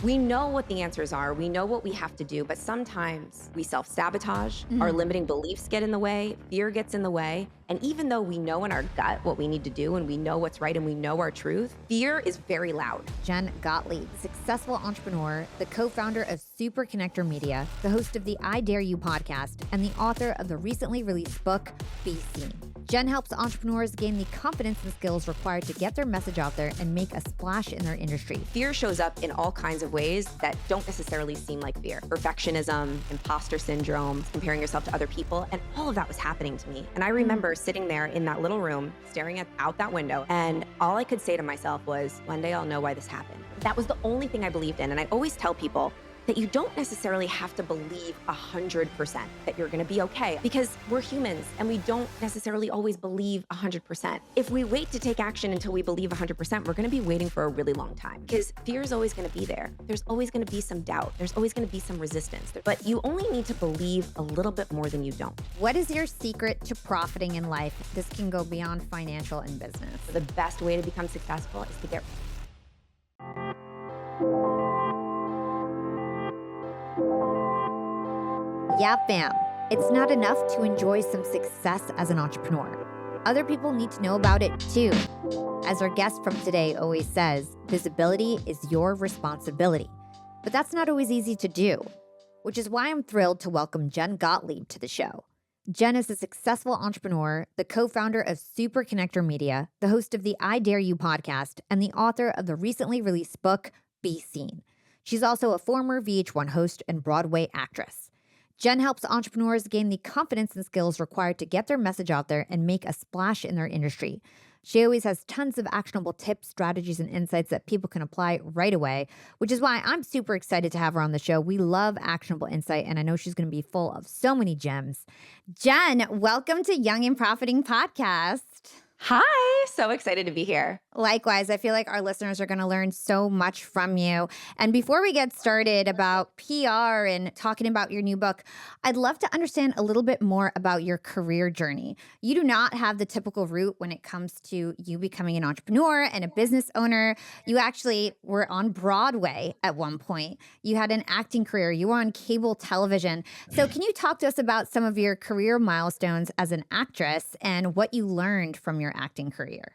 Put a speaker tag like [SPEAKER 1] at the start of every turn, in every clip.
[SPEAKER 1] We know what the answers are. We know what we have to do, but sometimes we self-sabotage. Our
[SPEAKER 2] Mhm.
[SPEAKER 1] limiting beliefs get in the way, fear gets in the way. And even though we know in our gut what we need to do and we know what's right and we know our truth, fear is very loud.
[SPEAKER 2] Jen Gottlieb, successful entrepreneur, the co-founder of Super Connector Media, the host of the I Dare You podcast, and the author of the recently released book, Be Seen. Jen helps entrepreneurs gain the confidence and skills required to get their message out there and make a splash in their industry.
[SPEAKER 1] Fear shows up in all kinds of ways that don't necessarily seem like fear. Perfectionism, imposter syndrome, comparing yourself to other people, and all of that was happening to me. And I remember sitting there in that little room, staring out that window, and all I could say to myself was, one day I'll know why this happened. That was the only thing I believed in. And I always tell people that you don't necessarily have to believe 100% that you're gonna be okay, because we're humans and we don't necessarily always believe 100%. If we wait to take action until we believe 100%, we're gonna be waiting for a really long time, because fear is always gonna be there. There's always gonna be some doubt. There's always gonna be some resistance, but you only need to believe a little bit more than you don't.
[SPEAKER 2] What is your secret to profiting in life? This can go beyond financial and business.
[SPEAKER 1] The best way to become successful is to get
[SPEAKER 2] Yeah, fam. It's not enough to enjoy some success as an entrepreneur. Other people need to know about it too. As our guest from today always says, visibility is your responsibility. But that's not always easy to do, which is why I'm thrilled to welcome Jen Gottlieb to the show. Jen is a successful entrepreneur, the co-founder of Super Connector Media, the host of the I Dare You podcast, and the author of the recently released book, Be Seen. She's also a former VH1 host and Broadway actress. Jen helps entrepreneurs gain the confidence and skills required to get their message out there and make a splash in their industry. She always has tons of actionable tips, strategies, and insights that people can apply right away, which is why I'm super excited to have her on the show. We love actionable insight, and I know she's going to be full of so many gems. Jen, welcome to Young and Profiting Podcast.
[SPEAKER 1] Hi, so excited to be here.
[SPEAKER 2] Likewise, I feel like our listeners are going to learn so much from you. And before we get started about PR and talking about your new book, I'd love to understand a little bit more about your career journey. You do not have the typical route when it comes to you becoming an entrepreneur and a business owner. You actually were on Broadway at one point. You had an acting career. You were on cable television. So can you talk to us about some of your career milestones as an actress and what you learned from your acting career?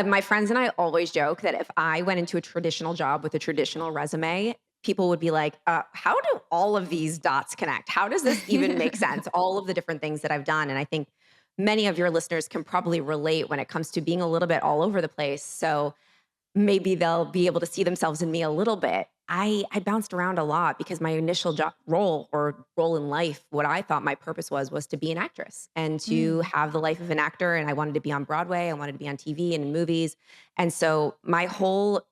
[SPEAKER 1] My friends and I always joke that if I went into a traditional job with a traditional resume, people would be like, how do all of these dots connect? How does this even make sense? All of the different things that I've done. And I think many of your listeners can probably relate when it comes to being a little bit all over the place. So maybe they'll be able to see themselves in me a little bit. I bounced around a lot because my initial role in life, what I thought my purpose was to be an actress and to
[SPEAKER 2] Mm.
[SPEAKER 1] have the life of an actor. And I wanted to be on Broadway. I wanted to be on TV and in movies. And so my whole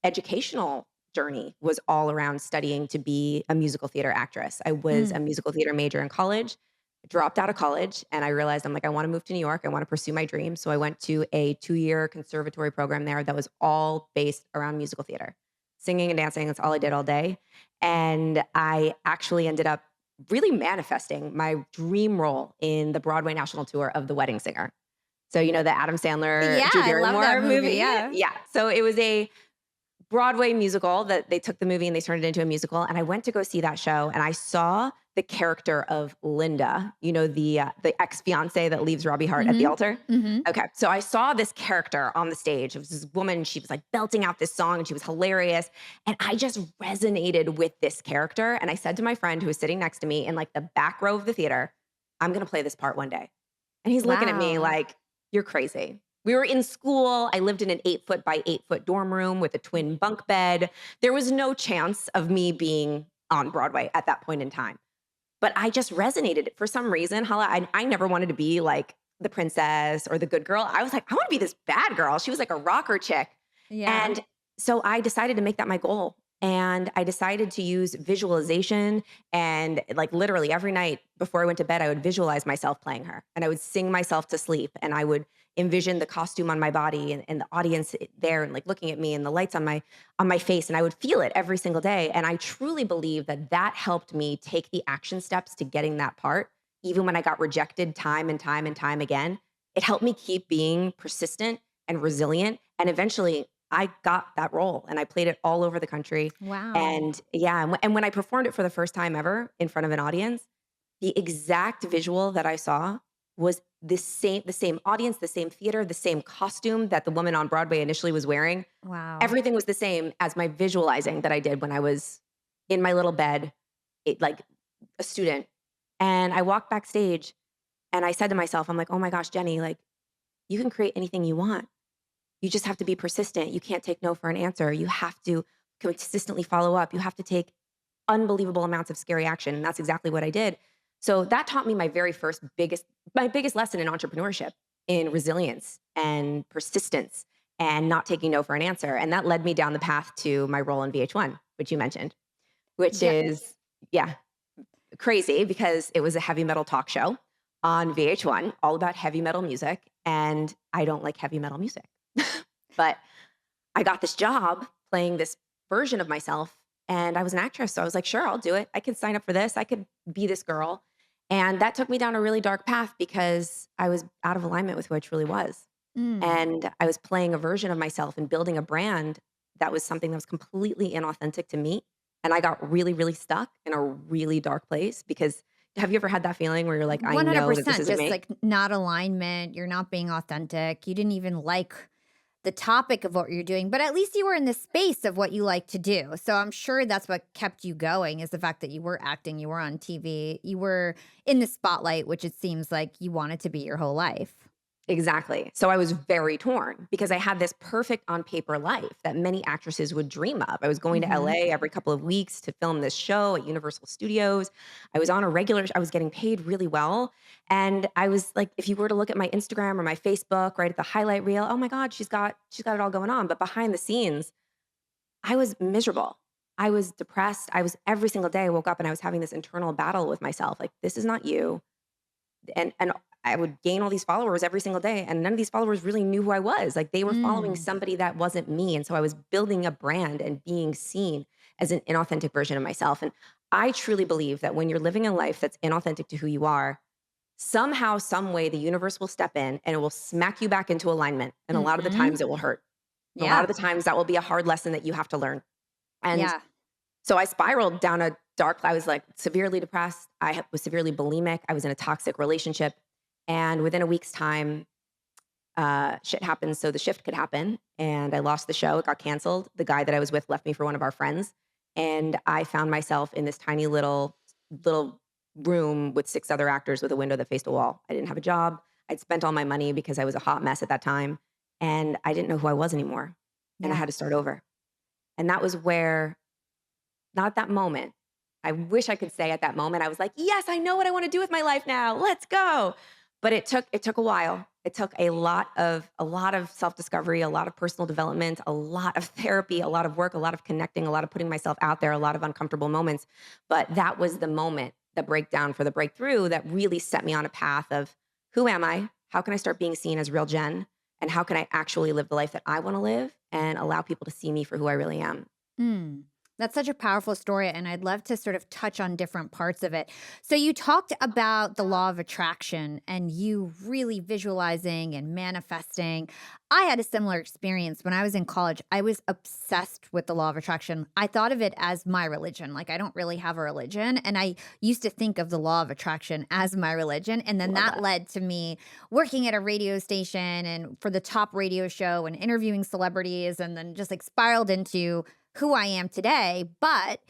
[SPEAKER 1] educational journey was all around studying to be a musical theater actress. I was a
[SPEAKER 2] Mm.
[SPEAKER 1] musical theater major in college, dropped out of college, and I realized I'm like, I want to move to New York. I want to pursue my dream. So I went to a 2-year conservatory program there that was all based around musical theater, singing and dancing. That's all I did all day. And I actually ended up really manifesting my dream role in the Broadway national tour of The Wedding Singer. So, you know, the Adam Sandler,
[SPEAKER 2] Yeah,
[SPEAKER 1] Drew
[SPEAKER 2] I love that
[SPEAKER 1] Barrymore
[SPEAKER 2] movie.
[SPEAKER 1] movie?
[SPEAKER 2] Yeah.
[SPEAKER 1] Yeah. So it was a Broadway musical that they took the movie and they turned it into a musical. And I went to go see that show and I saw the character of Linda, you know, the ex-fiance that leaves Robbie Hart at the
[SPEAKER 2] Mm-hmm.
[SPEAKER 1] altar.
[SPEAKER 2] Mm-hmm.
[SPEAKER 1] Okay. So I saw this character on the stage. It was this woman. She was like belting out this song and she was hilarious. And I just resonated with this character. And I said to my friend who was sitting next to me in like the back row of the theater, I'm going to play this part one day. And he's looking at me
[SPEAKER 2] Wow.
[SPEAKER 1] like, you're crazy. We were in school. I lived in an 8-foot by 8-foot dorm room with a twin bunk bed. There was no chance of me being on Broadway at that point in time. But I just resonated for some reason. Hala, I never wanted to be like the princess or the good girl. I was like, I want to be this bad girl. She was like a rocker chick.
[SPEAKER 2] Yeah.
[SPEAKER 1] And so I decided to make that my goal. And I decided to use visualization and like literally every night before I went to bed, I would visualize myself playing her and I would sing myself to sleep and I would envision the costume on my body and the audience there and like looking at me and the lights on my face. And I would feel it every single day. And I truly believe that that helped me take the action steps to getting that part. Even when I got rejected time and time and time again, it helped me keep being persistent and resilient. And eventually I got that role and I played it all over the country.
[SPEAKER 2] Wow.
[SPEAKER 1] And yeah, and when I performed it for the first time ever in front of an audience, the exact visual that I saw was the same audience, the same theater, the same costume that the woman on Broadway initially was wearing.
[SPEAKER 2] Wow.
[SPEAKER 1] Everything was the same as my visualizing that I did when I was in my little bed, like a student. And I walked backstage and I said to myself, I'm like, "Oh my gosh, Jenny, like you can create anything you want. You just have to be persistent. You can't take no for an answer. You have to consistently follow up. You have to take unbelievable amounts of scary action." And that's exactly what I did. So that taught me my biggest lesson in entrepreneurship, in resilience and persistence and not taking no for an answer. And that led me down the path to my role in VH1, which you mentioned, which
[SPEAKER 2] Yeah.
[SPEAKER 1] is, yeah, crazy because it was a heavy metal talk show on VH1, all about heavy metal music. And I don't like heavy metal music. But I got this job playing this version of myself and I was an actress. So I was like, sure, I'll do it. I could sign up for this. I could be this girl. And that took me down a really dark path because I was out of alignment with who I truly was.
[SPEAKER 2] Mm.
[SPEAKER 1] And I was playing a version of myself and building a brand that was something that was completely inauthentic to me. And I got really, really stuck in a really dark place because have you ever had that feeling where you're like, I know that this
[SPEAKER 2] 100%.
[SPEAKER 1] isn't
[SPEAKER 2] Just
[SPEAKER 1] me?
[SPEAKER 2] like not alignment. You're not being authentic. You didn't even like the topic of what you're doing, but at least you were in the space of what you like to do. So I'm sure that's what kept you going is the fact that you were acting, you were on TV, you were in the spotlight, which it seems like you wanted to be your whole life.
[SPEAKER 1] Exactly. So I was very torn because I had this perfect on paper life that many actresses would dream of. I was going to
[SPEAKER 2] Mhm.
[SPEAKER 1] LA every couple of weeks to film this show at Universal Studios. I was getting paid really well. And I was like, if you were to look at my Instagram or my Facebook, right at the highlight reel, oh my God, she's got it all going on. But behind the scenes, I was miserable. I was depressed. I was every single day I woke up and I was having this internal battle with myself. Like, this is not you and I would gain all these followers every single day, and none of these followers really knew who I was. Like they were following
[SPEAKER 2] Mm.
[SPEAKER 1] somebody that wasn't me, and so I was building a brand and being seen as an inauthentic version of myself. And I truly believe that when you're living a life that's inauthentic to who you are, somehow, some way, the universe will step in and it will smack you back into alignment. And a lot of the
[SPEAKER 2] Mhm.
[SPEAKER 1] times, it will hurt. And a lot
[SPEAKER 2] Yeah.
[SPEAKER 1] of the times, that will be a hard lesson that you have to learn. And
[SPEAKER 2] Yeah.
[SPEAKER 1] so I spiraled down a I was like severely depressed. Was severely bulimic. I was in a toxic relationship. And within a week's time, shit happened so the shift could happen. And I lost the show. It got canceled. The guy that I was with left me for one of our friends. And I found myself in this tiny little room with six other actors with a window that faced a wall. I didn't have a job. I'd spent all my money because I was a hot mess at that time. And I didn't know who I was anymore. And I
[SPEAKER 2] Yeah.
[SPEAKER 1] had to start over. And that was where not at that moment. I wish I could say at that moment, I was like, "Yes, I know what I wanna do with my life now. Let's go." But it took a while. It took a lot of self-discovery, a lot of personal development, a lot of therapy, a lot of work, a lot of connecting, a lot of putting myself out there, a lot of uncomfortable moments. But that was the moment, the breakdown for the breakthrough that really set me on a path of, who am I? How can I start being seen as real Jen? And how can I actually live the life that I wanna live and allow people to see me for who I really am?
[SPEAKER 2] Mm. That's such a powerful story, and I'd love to sort of touch on different parts of it. So, you talked about the law of attraction and you really visualizing and manifesting. I had a similar experience when I was in college. I was obsessed with the law of attraction. I thought of it as my religion. Like, I don't really have a religion. And I used to think of the law of attraction as my religion. And then
[SPEAKER 1] Love
[SPEAKER 2] that
[SPEAKER 1] that.
[SPEAKER 2] led to me working at a radio station and for the top radio show and interviewing celebrities, and then just like spiraled into who I am today. But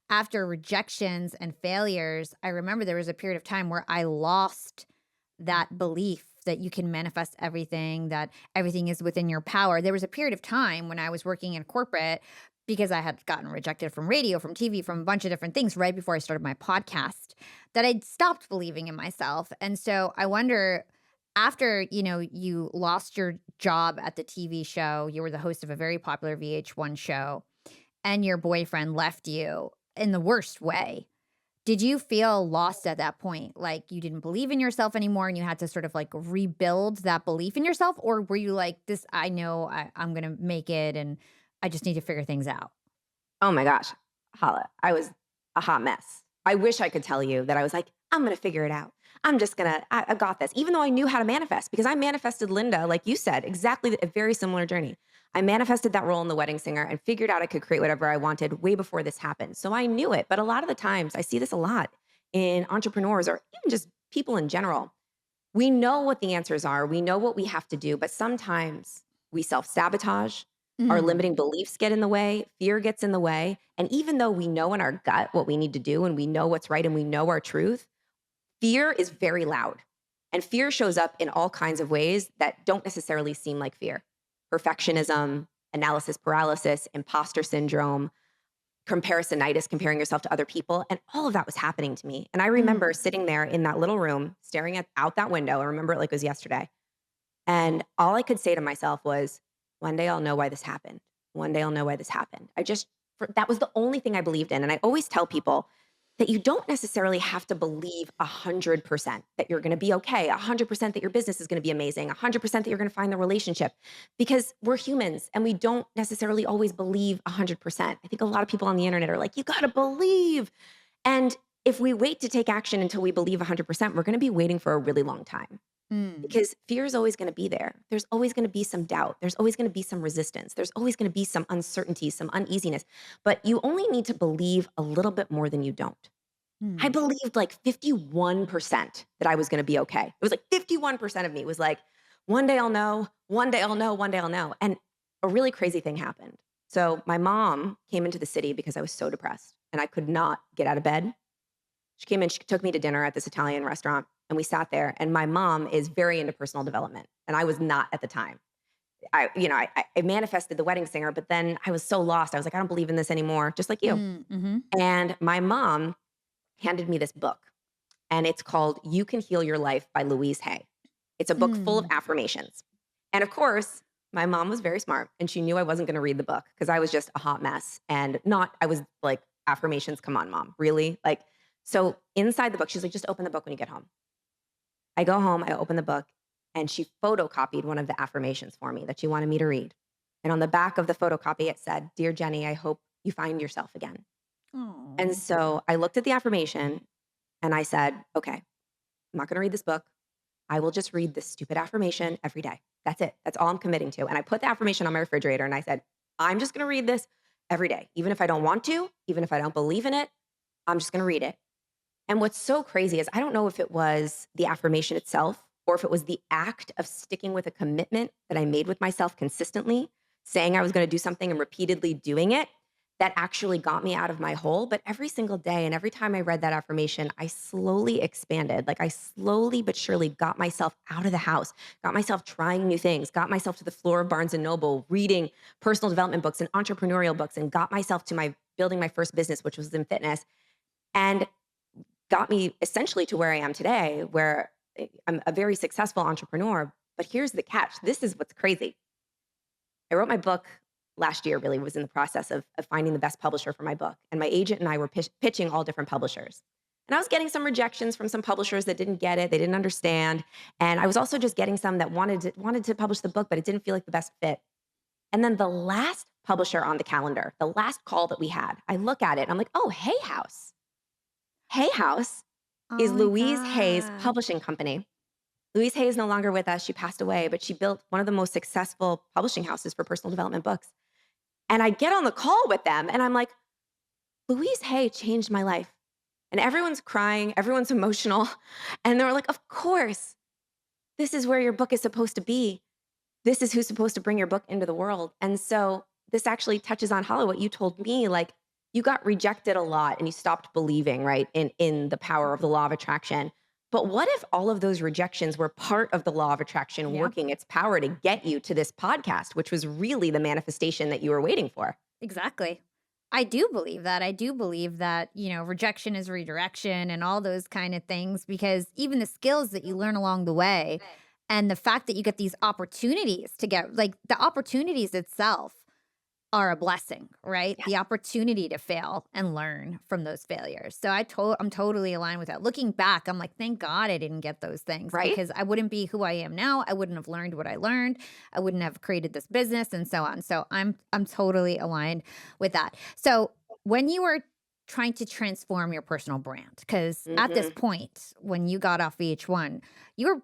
[SPEAKER 2] after rejections and failures, I remember there was a period of time where I lost that belief that you can manifest everything, that everything is within your power. There was a period of time when I was working in corporate because I had gotten rejected from radio, from TV, from a bunch of different things right before I started my podcast, that I'd stopped believing in myself. And so I wonder, after, you lost your job at the TV show, you were the host of a very popular VH1 show, and your boyfriend left you in the worst way. Did you feel lost at that point? Like you didn't believe in yourself anymore and you had to sort of like rebuild that belief in yourself? Or were you like, this, I know I'm going to make it and I just need to figure things out?
[SPEAKER 1] Oh my gosh, Hala, I was a hot mess. I wish I could tell you that I was like, I'm gonna figure it out. I got this. Even though I knew how to manifest, because I manifested Linda, like you said, exactly a very similar journey. I manifested that role in The Wedding Singer and figured out I could create whatever I wanted way before this happened. So I knew it. But a lot of the times, I see this a lot in entrepreneurs or even just people in general. We know what the answers are, we know what we have to do, but sometimes we self sabotage. Our
[SPEAKER 2] Mhm.
[SPEAKER 1] limiting beliefs get in the way, fear gets in the way. And even though we know in our gut what we need to do and we know what's right and we know our truth, fear is very loud. And fear shows up in all kinds of ways that don't necessarily seem like fear. Perfectionism, analysis paralysis, imposter syndrome, comparisonitis, comparing yourself to other people. And all of that was happening to me. And I remember
[SPEAKER 2] Mm.
[SPEAKER 1] sitting there in that little room, staring out that window. I remember it like it was yesterday. And all I could say to myself was, one day I'll know why this happened. One day I'll know why this happened. That was the only thing I believed in. And I always tell people that you don't necessarily have to believe 100% that you're going to be okay, 100% that your business is going to be amazing, 100% that you're going to find the relationship because we're humans and we don't necessarily always believe 100%. I think a lot of people on the internet are like, you got to believe. And if we wait to take action until we believe 100%, we're going to be waiting for a really long time
[SPEAKER 2] Mm.
[SPEAKER 1] because fear is always going to be there. There's always going to be some doubt. There's always going to be some resistance. There's always going to be some uncertainty, some uneasiness. But you only need to believe a little bit more than you don't. I
[SPEAKER 2] Mm.
[SPEAKER 1] believed like 51% that I was going to be okay. It was like 51% of me was like, one day I'll know, one day I'll know, one day I'll know. And a really crazy thing happened. So my mom came into the city because I was so depressed and I could not get out of bed. She came in, she took me to dinner at this Italian restaurant and we sat there. And my mom is very into personal development. And I was not at the time. I manifested The Wedding Singer, but then I was so lost. I was like, I don't believe in this anymore, just like you.
[SPEAKER 2] Mm. Mhm.
[SPEAKER 1] And my mom handed me this book and it's called You Can Heal Your Life by Louise Hay. It's a book full of
[SPEAKER 2] Mm.
[SPEAKER 1] affirmations. And of course, my mom was very smart and she knew I wasn't going to read the book because I was just a hot mess and I was like, affirmations, come on, mom, really? Like, so inside the book, she's like, just open the book when you get home. I go home, I open the book, and she photocopied one of the affirmations for me that she wanted me to read. And on the back of the photocopy, it said, Dear Jenny, I hope you find yourself again. And
[SPEAKER 2] Aw.
[SPEAKER 1] so I looked at the affirmation and I said, okay, I'm not going to read this book. I will just read this stupid affirmation every day. That's it. That's all I'm committing to. And I put the affirmation on my refrigerator and I said, I'm just going to read this every day. Even if I don't want to, even if I don't believe in it, I'm just going to read it. And what's so crazy is I don't know if it was the affirmation itself or if it was the act of sticking with a commitment that I made with myself consistently, saying I was going to do something and repeatedly doing it that actually got me out of my hole. But every single day and every time I read that affirmation, I slowly expanded. Like I slowly but surely got myself out of the house, got myself trying new things, got myself to the floor of Barnes and Noble, reading personal development books and entrepreneurial books, and got myself to my building my first business, which was in fitness. And got me essentially to where I am today, where I'm a very successful entrepreneur. But here's the catch. This is what's crazy. I wrote my book last year, really was in the process of finding the best publisher for my book. And my agent and I were pitching all different publishers. And I was getting some rejections from some publishers that didn't get it, they didn't understand. And I was also just getting some that wanted to publish the book, but it didn't feel like the best fit. And then the last publisher on the calendar, the last call that we had, I look at it, and I'm like, oh, Hay House. Hay House
[SPEAKER 2] Oh
[SPEAKER 1] is
[SPEAKER 2] my
[SPEAKER 1] Louise Hay's
[SPEAKER 2] god.
[SPEAKER 1] publishing company. Louise Hay is no longer with us. She passed away, but she built one of the most successful publishing houses for personal development books. And I get on the call with them and I'm like, Louise Hay changed my life. And everyone's crying, everyone's emotional. And they're like, of course, this is where your book is supposed to be. This is who's supposed to bring your book into the world. And so this actually touches on, Holly, what you told me. Like you got rejected a lot and you stopped believing, right, in the power of the law of attraction. But what if all of those rejections were part of the law of attraction
[SPEAKER 2] Yeah,
[SPEAKER 1] working its power to get you to this podcast, which was really the manifestation that you were waiting for?
[SPEAKER 2] exactly. I do believe that. I do believe that, rejection is redirection and all those kind of things because even the skills that you learn along the way and the fact that you get these opportunities to get like the opportunities itself are a blessing, right? The
[SPEAKER 1] Yes.
[SPEAKER 2] opportunity to fail and learn from those failures. So I'm totally aligned with that. Looking back, I'm like, thank God I didn't get those things
[SPEAKER 1] Right?
[SPEAKER 2] because I wouldn't be who I am now. I wouldn't have learned what I learned. I wouldn't have created this business and so on. So I'm totally aligned with that. So when you were trying to transform your personal brand, because at this
[SPEAKER 1] Hmm.
[SPEAKER 2] point, when you got off VH1, you were,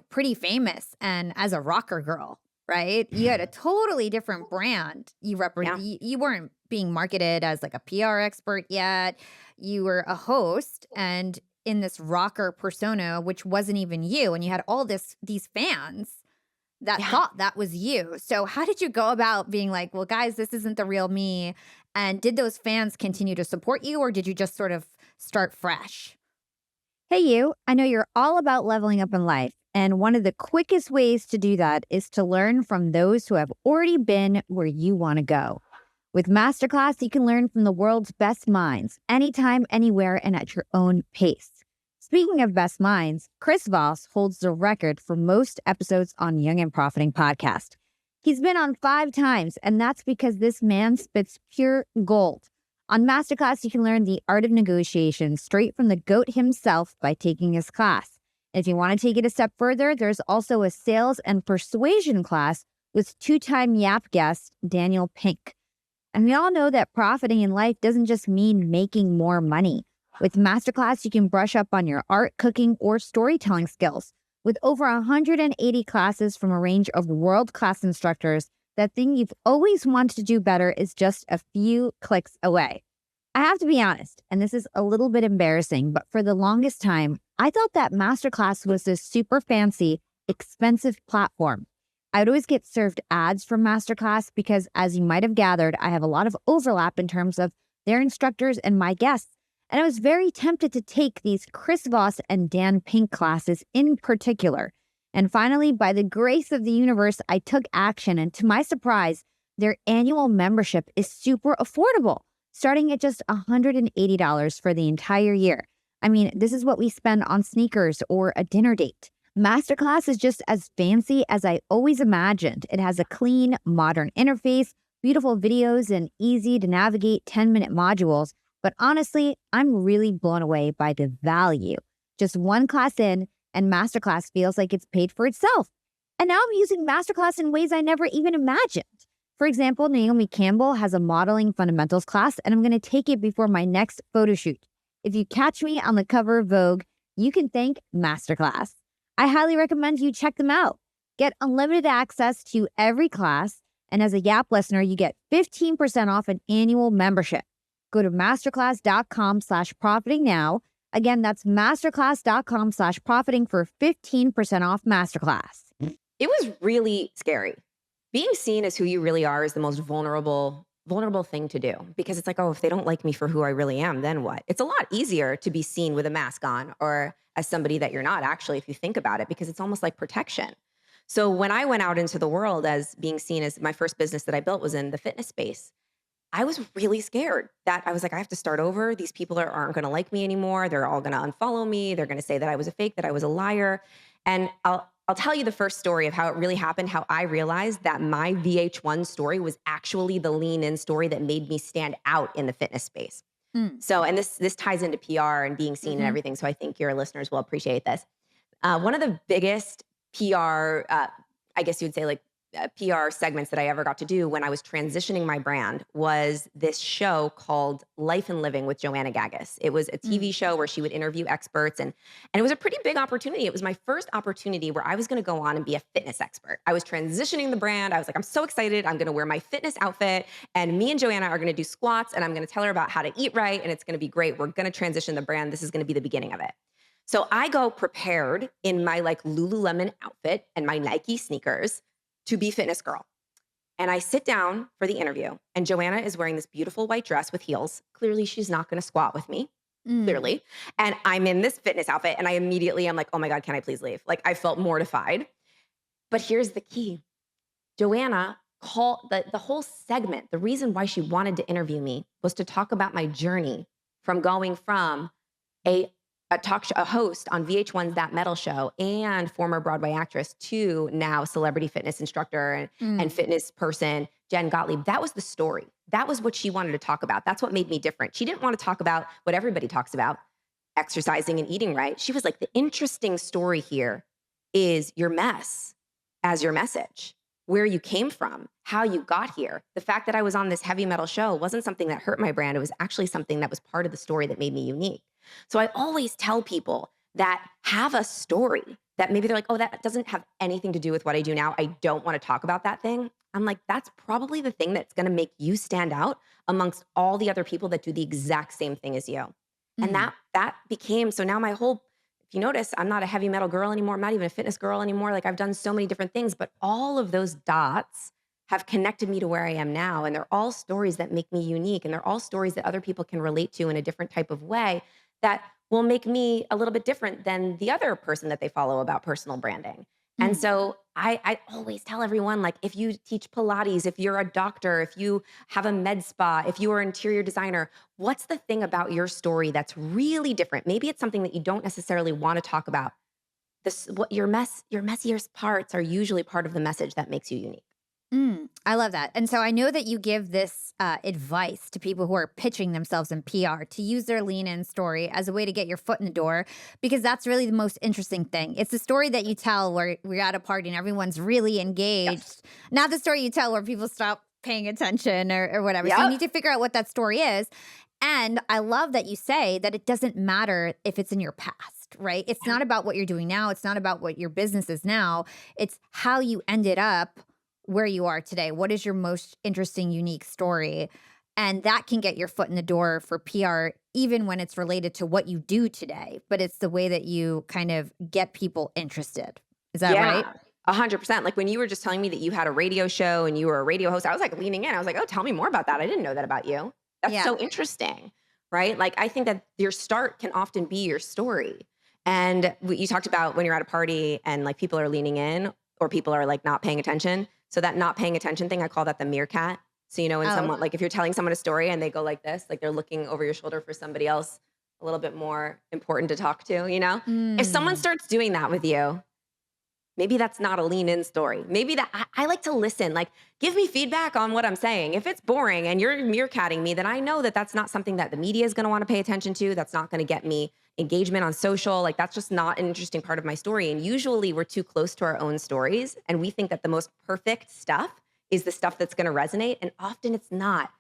[SPEAKER 2] pretty famous and as a rocker girl. right? You had a totally different brand.
[SPEAKER 1] Yeah.
[SPEAKER 2] You weren't being marketed as like a PR expert yet. You were a host and in this rocker persona, which wasn't even you. And you had all these fans that
[SPEAKER 1] Yeah.
[SPEAKER 2] thought that was you. So how did you go about being like, well, guys, this isn't the real me? And did those fans continue to support you or did you just sort of start fresh? Hey, you. I know you're all about leveling up in life. And one of the quickest ways to do that is to learn from those who have already been where you want to go. With Masterclass, you can learn from the world's best minds anytime, anywhere, and at your own pace. Speaking of best minds, Chris Voss holds the record for most episodes on Young and Profiting podcast. He's been on 5 times, and that's because this man spits pure gold. On Masterclass, you can learn the art of negotiation straight from the GOAT himself by taking his class. If you want to take it a step further, there's also a sales and persuasion class with 2-time YAP guest Daniel Pink. And we all know that profiting in life doesn't just mean making more money. With Masterclass, you can brush up on your art, cooking, or storytelling skills. With over 180 classes from a range of world-class instructors, that thing you've always wanted to do better is just a few clicks away. I have to be honest, and this is a little bit embarrassing, but for the longest time, I thought that Masterclass was this super fancy, expensive platform. I'd always get served ads from Masterclass because, as you might have gathered, I have a lot of overlap in terms of their instructors and my guests. And I was very tempted to take these Chris Voss and Dan Pink classes in particular. And finally, by the grace of the universe, I took action. And to my surprise, their annual membership is super affordable, starting at just $180 for the entire year. I mean, this is what we spend on sneakers or a dinner date. Masterclass is just as fancy as I always imagined. It has a clean, modern interface, beautiful videos, and easy to navigate 10-minute modules. But honestly, I'm really blown away by the value. Just one class in, and Masterclass feels like it's paid for itself. And now I'm using Masterclass in ways I never even imagined. For example, Naomi Campbell has a modeling fundamentals class, and I'm going to take it before my next photo shoot. If you catch me on the cover of Vogue, you can thank Masterclass. I highly recommend you check them out. Get unlimited access to every class, and as a YAP listener, you get 15% off an annual membership. Go to masterclass.com/profiting now. Again, that's masterclass.com/profiting for 15% off Masterclass.
[SPEAKER 1] It was really scary. Being seen as who you really are is the most vulnerable thing to do, because it's like, oh, if they don't like me for who I really am, then what? It's a lot easier to be seen with a mask on or as somebody that you're not, actually, if you think about it, because it's almost like protection. So when I went out into the world as being seen, as my first business that I built was in the fitness space, I was really scared that I was like, I have to start over. These people aren't going to like me anymore. They're all going to unfollow me. They're going to say that I was a fake, that I was a liar. And I'll tell you the first story of how it really happened, how I realized that my VH1 story was actually the lean in story that made me stand out in the fitness space.
[SPEAKER 2] Mm.
[SPEAKER 1] So, and this ties into PR and being seen and everything. So I think your listeners will appreciate this. One of the biggest PR, I guess you would say, like, PR segments that I ever got to do when I was transitioning my brand was this show called Life and Living with Joanna Gagas. It was a TV show where she would interview experts, and it was a pretty big opportunity. It was my first opportunity where I was going to go on and be a fitness expert. I was transitioning the brand. I was like, I'm so excited. I'm going to wear my fitness outfit, and me and Joanna are going to do squats, and I'm going to tell her about how to eat right, and it's going to be great. We're going to transition the brand. This is going to be the beginning of it. So I go prepared in my like Lululemon outfit and my Nike sneakers to be fitness girl. And I sit down for the interview, and Joanna is wearing this beautiful white dress with heels. Clearly, she's not going to squat with me, clearly. And I'm in this fitness outfit, and I'm like, oh my God, can I please leave? Like, I felt mortified. But here's the key. Joanna called the whole segment. The reason why she wanted to interview me was to talk about my journey from going from a talk show, a host on VH1's That Metal Show and former Broadway actress to now celebrity fitness instructor and fitness person, Jen Gottlieb. That was the story. That was what she wanted to talk about. That's what made me different. She didn't want to talk about what everybody talks about, exercising and eating right. She was like, the interesting story here is your mess as your message, where you came from, how you got here. The fact that I was on this heavy metal show wasn't something that hurt my brand. It was actually something that was part of the story that made me unique. So I always tell people that have a story. that maybe they're like, oh, that doesn't have anything to do with what I do now. I don't want to talk about that thing. I'm like, that's probably the thing that's going to make you stand out amongst all the other people that do the exact same thing as you. And
[SPEAKER 2] Mm.
[SPEAKER 1] that became, so now my whole, if you notice, I'm not a heavy metal girl anymore. I'm not even a fitness girl anymore. Like I've done so many different things, but all of those dots have connected me to where I am now. And they're all stories that make me unique. And they're all stories that other people can relate to in a different type of way that will make me a little bit different than the other person that they follow about personal branding. And
[SPEAKER 2] Mm.
[SPEAKER 1] so I always tell everyone, like, if you teach Pilates, if you're a doctor, if you have a med spa, if you are an interior designer, what's the thing about your story that's really different? Maybe it's something that you don't necessarily want to talk about. This, what your messiest parts are usually part of the message that makes you unique.
[SPEAKER 2] I love that. And so I know that you give this advice to people who are pitching themselves in PR to use their lean in story as a way to get your foot in the door, because that's really the most interesting thing. It's the story that you tell where we're at a party and everyone's really
[SPEAKER 1] Yes.
[SPEAKER 2] engaged, not the story you tell where people stop paying attention or whatever. So you
[SPEAKER 1] Yep.
[SPEAKER 2] need to figure out what that story is. And I love that you say that it doesn't matter if it's in your past, right? It's
[SPEAKER 1] Yeah.
[SPEAKER 2] not about what you're doing now. It's not about what your business is now. It's how you ended up where you are today. What is your most interesting, unique story? And that can get your foot in the door for PR, even when it's related to what you do today. But it's the way that you kind of get people interested. Is that right?
[SPEAKER 1] Yeah. 100%. Like when you were just telling me that you had a radio show and you were a radio host, I was like leaning in. I was like, oh, tell me more about that. I didn't know that about you. That's
[SPEAKER 2] Yeah.
[SPEAKER 1] so interesting. Right. Like I think that your start can often be your story. And you talked about when you're at a party and like people are leaning in or people are like not paying attention. So that not paying attention thing, I call that the meerkat. So, when
[SPEAKER 2] Oh,
[SPEAKER 1] someone, like if you're telling someone a story and they go like this, like they're looking over your shoulder for somebody else a little bit more important to talk to. If someone
[SPEAKER 2] mm,
[SPEAKER 1] starts doing that with you, maybe that's not a lean in story. Maybe that I like to listen, like give me feedback on what I'm saying. If it's boring and you're meerkatting me, then I know that that's not something that the media is going to want to pay attention to. That's not going to get me engagement on social. Like that's just not an interesting part of my story. And usually we're too close to our own stories and we think that the most perfect stuff is the stuff that's going to resonate. And often it's not.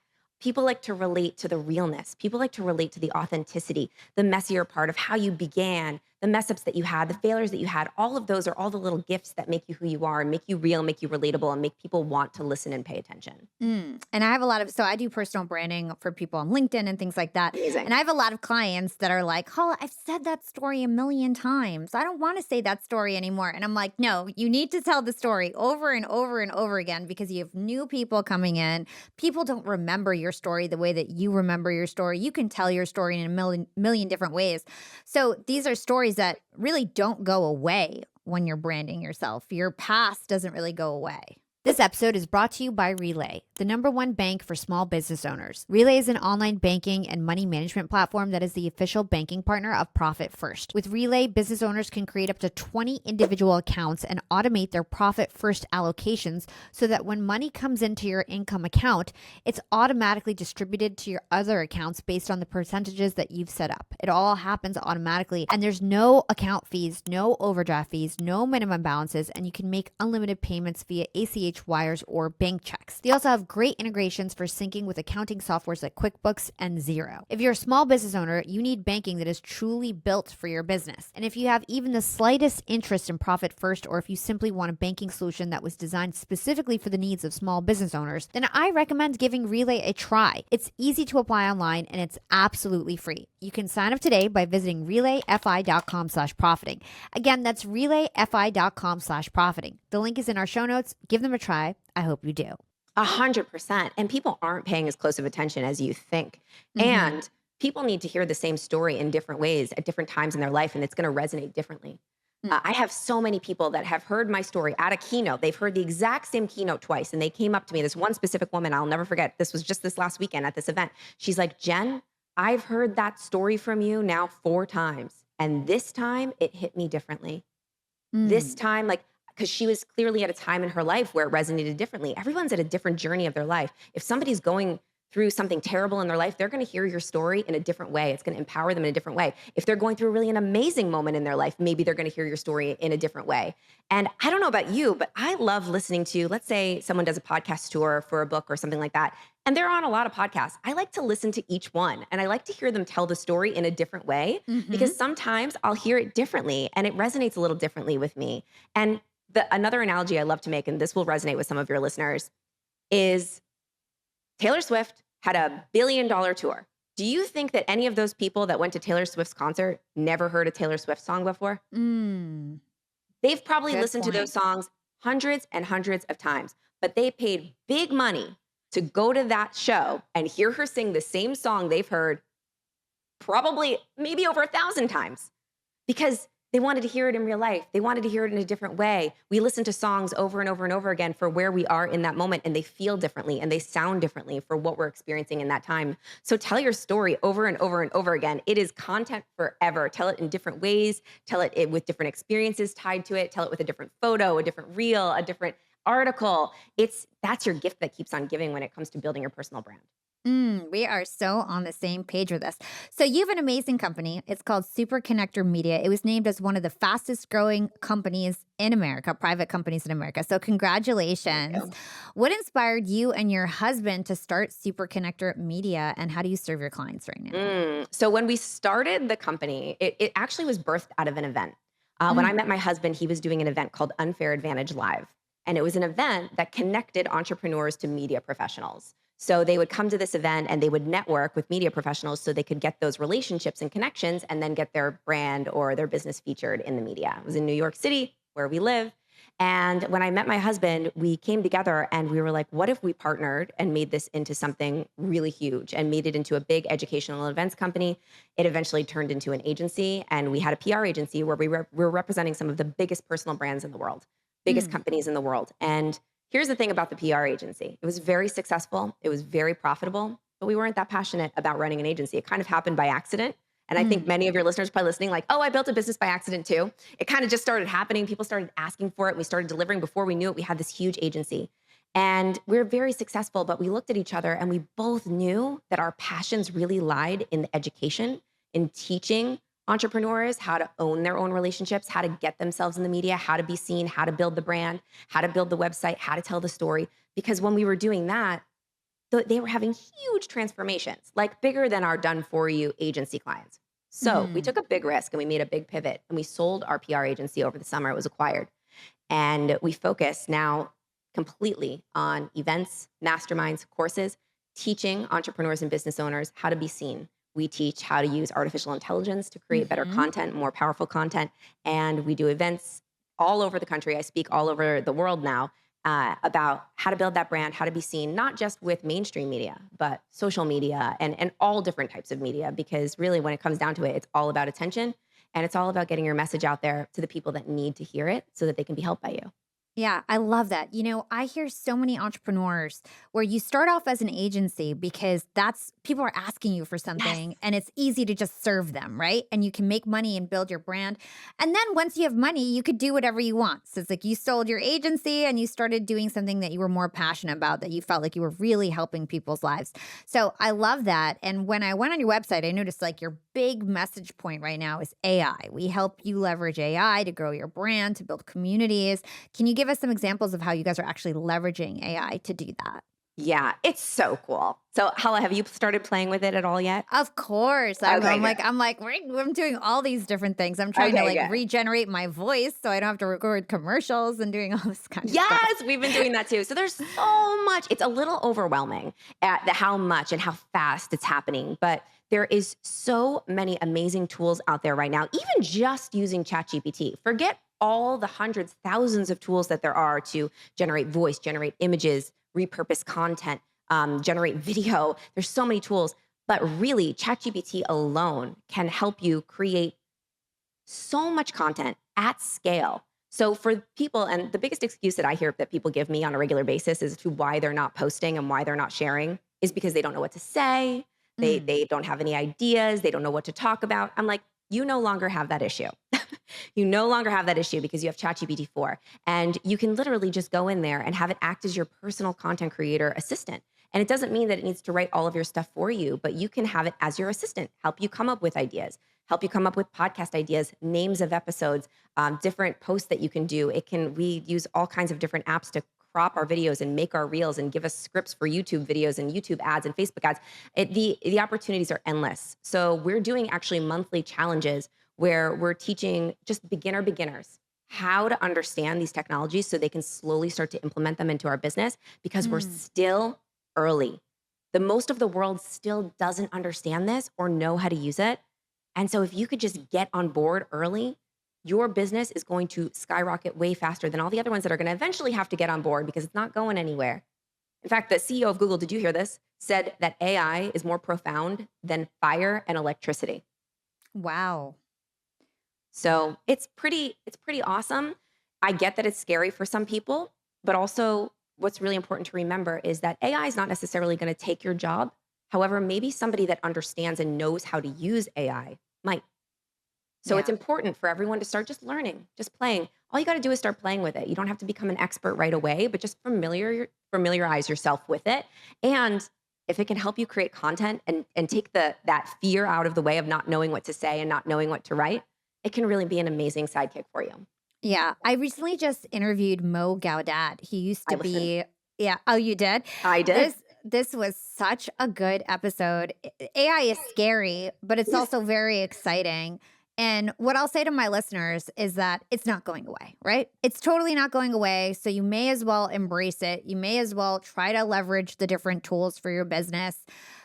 [SPEAKER 1] People like to relate to the realness. People like to relate to the authenticity, the messier part of how you began, the mess ups that you had, the failures that you had. All of those are all the little gifts that make you who you are and make you real, make you relatable, and make people want to listen and pay attention.
[SPEAKER 2] And I have a lot of, so I do personal branding for people on LinkedIn and things like that.
[SPEAKER 1] Amazing.
[SPEAKER 2] And I have a lot of clients that are like, oh, I've said that story a million times. I don't want to say that story anymore. And I'm like, no, you need to tell the story over and over and over again because you have new people coming in. People don't remember your story the way that you remember your story. You can tell your story in a million different ways. So these are stories that really don't go away when you're branding yourself. Your past doesn't really go away. This episode is brought to you by Relay, the #1 bank for small business owners. Relay is an online banking and money management platform that is the official banking partner of Profit First. With Relay, business owners can create up to 20 individual accounts and automate their Profit First allocations so that when money comes into your income account, it's automatically distributed to your other accounts based on the percentages that you've set up. It all happens automatically, and there's no account fees, no overdraft fees, no minimum balances, and you can make unlimited payments via ACH wires or bank checks. They also have great integrations for syncing with accounting softwares like QuickBooks and Xero. If you're a small business owner, you need banking that is truly built for your business. And if you have even the slightest interest in Profit First, or if you simply want a banking solution that was designed specifically for the needs of small business owners, then I recommend giving Relay a try. It's easy to apply online and it's absolutely free. You can sign up today by visiting relayfi.com/profiting. Again, that's relayfi.com/profiting. The link is in our show notes. Give them a try. I hope you do.
[SPEAKER 1] 100%. And people aren't paying as close of attention as you think.
[SPEAKER 2] Mm-hmm.
[SPEAKER 1] And people need to hear the same story in different ways at different times in their life, and it's going to resonate differently. I have so many people that have heard my story at a keynote. They've heard the exact same keynote twice, and they came up to me. This one specific woman, I'll never forget. This was just this last weekend at this event. She's like, Jen, I've heard that story from you now 4 times. And this time it hit me differently. This time, like, because she was clearly at a time in her life where it resonated differently. Everyone's at a different journey of their life. If somebody's going through something terrible in their life, they're going to hear your story in a different way. It's going to empower them in a different way. If they're going through really an amazing moment in their life, maybe they're going to hear your story in a different way. And I don't know about you, but I love listening to, let's say someone does a podcast tour for a book or something like that, and they're on a lot of podcasts. I like to listen to each one, and I like to hear them tell the story in a different way, because sometimes I'll hear it differently and it resonates a little differently with me. And another analogy I love to make, and this will resonate with some of your listeners, is Taylor Swift had a billion-dollar tour. Do you think that any of those people that went to Taylor Swift's concert never heard a Taylor Swift song before?
[SPEAKER 2] Mm,
[SPEAKER 1] They've probably
[SPEAKER 2] good
[SPEAKER 1] listened to
[SPEAKER 2] point.
[SPEAKER 1] those songs hundreds and hundreds of times, but they paid big money to go to that show and hear her sing the same song they've heard probably maybe over 1,000 times, because they wanted to hear it in real life. They wanted to hear it in a different way. We listen to songs over and over and over again for where we are in that moment, and they feel differently and they sound differently for what we're experiencing in that time. So tell your story over and over and over again. It is content forever. Tell it in different ways. Tell it with different experiences tied to it. Tell it with a different photo, a different reel, a different article. That's your gift that keeps on giving when it comes to building your personal brand.
[SPEAKER 2] We are so on the same page with this. So you have an amazing company. It's called Super Connector Media. It was named as one of the fastest growing companies in America, private companies in America. So congratulations.
[SPEAKER 1] Thank you.
[SPEAKER 2] What inspired you and your husband to start Super Connector Media, and how do you serve your clients right now?
[SPEAKER 1] So when we started the company, it actually was birthed out of an event. When I
[SPEAKER 2] Mm,
[SPEAKER 1] met my husband, he was doing an event called Unfair Advantage Live. And it was an event that connected entrepreneurs to media professionals. So they would come to this event and they would network with media professionals so they could get those relationships and connections and then get their brand or their business featured in the media. It was in New York City, where we live. And when I met my husband, we came together and we were like, what if we partnered and made this into something really huge and made it into a big educational events company? It eventually turned into an agency, and we had a PR agency where we were representing some of the biggest personal brands in the world, biggest
[SPEAKER 2] mm,
[SPEAKER 1] companies in the world. And here's the thing about the PR agency. It was very successful. It was very profitable, but we weren't that passionate about running an agency. It kind of happened by accident. And I think
[SPEAKER 2] mm.
[SPEAKER 1] many of your listeners are probably listening like, oh, I built a business by accident too. It kind of just started happening. People started asking for it. And we started delivering. Before we knew it, we had this huge agency. And we were very successful, but we looked at each other and we both knew that our passions really lied in the education, in teaching entrepreneurs how to own their own relationships, how to get themselves in the media, how to be seen, how to build the brand, how to build the website, how to tell the story. Because when we were doing that, they were having huge transformations, like bigger than our done for you agency clients. So we
[SPEAKER 2] Mhm.
[SPEAKER 1] took a big risk and we made a big pivot, and we sold our PR agency over the summer. It was acquired. And we focus now completely on events, masterminds, courses, teaching entrepreneurs and business owners how to be seen. We teach how to use artificial intelligence to create better
[SPEAKER 2] Mhm.
[SPEAKER 1] content, more powerful content. And we do events all over the country. I speak all over the world now about how to build that brand, how to be seen, not just with mainstream media, but social media and all different types of media. Because really, when it comes down to it, it's all about attention, and it's all about getting your message out there to the people that need to hear it so that they can be helped by you.
[SPEAKER 2] Yeah, I love that. I hear so many entrepreneurs where you start off as an agency because that's people are asking you for
[SPEAKER 1] Yes.
[SPEAKER 2] something and it's easy to just serve them, right? And you can make money and build your brand. And then once you have money, you could do whatever you want. So it's like you sold your agency and you started doing something that you were more passionate about, that you felt like you were really helping people's lives. So I love that. And when I went on your website, I noticed like your big message point right now is AI. We help you leverage AI to grow your brand, to build communities. Can you give us some examples of how you guys are actually leveraging AI to do that?
[SPEAKER 1] Yeah, it's so cool. So, Hala, have you started playing with it at all yet?
[SPEAKER 2] Of course. I'm,
[SPEAKER 1] Okay,
[SPEAKER 2] I'm
[SPEAKER 1] good.
[SPEAKER 2] like, I'm like, I'm doing all these different things. I'm trying to
[SPEAKER 1] Okay,
[SPEAKER 2] like
[SPEAKER 1] good.
[SPEAKER 2] regenerate my voice so I don't have to record commercials and doing all this kind of stuff.
[SPEAKER 1] Yes, we've been doing that too. So there's so much. It's a little overwhelming at how much and how fast it's happening, but there is so many amazing tools out there right now. Even just using ChatGPT. Forget all the hundreds, thousands of tools that there are to generate voice, generate images, repurpose content, generate video. There's so many tools, but really, ChatGPT alone can help you create so much content at scale. So for people, and the biggest excuse that I hear that people give me on a regular basis is to why they're not posting and why they're not sharing is because they don't know what to say. They
[SPEAKER 2] Mm.
[SPEAKER 1] they don't have any ideas. They don't know what to talk about. I'm like, you no longer have that issue. You no longer have that issue because you have ChatGPT 4, and you can literally just go in there and have it act as your personal content creator assistant. And it doesn't mean that it needs to write all of your stuff for you, but you can have it as your assistant, help you come up with ideas, help you come up with podcast ideas, names of episodes, different posts that you can do. We use all kinds of different apps to crop our videos and make our reels and give us scripts for YouTube videos and YouTube ads and Facebook ads. The opportunities are endless. So we're doing actually monthly challenges where we're teaching just beginners how to understand these technologies so they can slowly start to implement them into our business because we're
[SPEAKER 2] Mm.
[SPEAKER 1] still early. The most of the world still doesn't understand this or know how to use it. And so if you could just get on board early, your business is going to skyrocket way faster than all the other ones that are going to eventually have to get on board because it's not going anywhere. In fact, the CEO of Google, did you hear this? Said that AI is more profound than fire and electricity.
[SPEAKER 2] Wow.
[SPEAKER 1] So it's pretty awesome. I get that it's scary for some people, but also what's really important to remember is that AI is not necessarily going to take your job. However, maybe somebody that understands and knows how to use AI might. So it's
[SPEAKER 2] Yeah.
[SPEAKER 1] important for everyone to start just learning, just playing. All you got to do is start playing with it. You don't have to become an expert right away, but just familiarize yourself with it. And if it can help you create content and take that fear out of the way of not knowing what to say and not knowing what to write, it can really be an amazing sidekick for you.
[SPEAKER 2] Yeah. I recently just interviewed Mo Gaudat. He used
[SPEAKER 1] I
[SPEAKER 2] to
[SPEAKER 1] listened.
[SPEAKER 2] be, yeah. Oh, you did?
[SPEAKER 1] I did.
[SPEAKER 2] This was such a good episode. AI is scary, but it's also very exciting. And what I'll say to my listeners is that it's not going away, right? It's totally not going away. So you may as well embrace it. You may as well try to leverage the different tools for your business.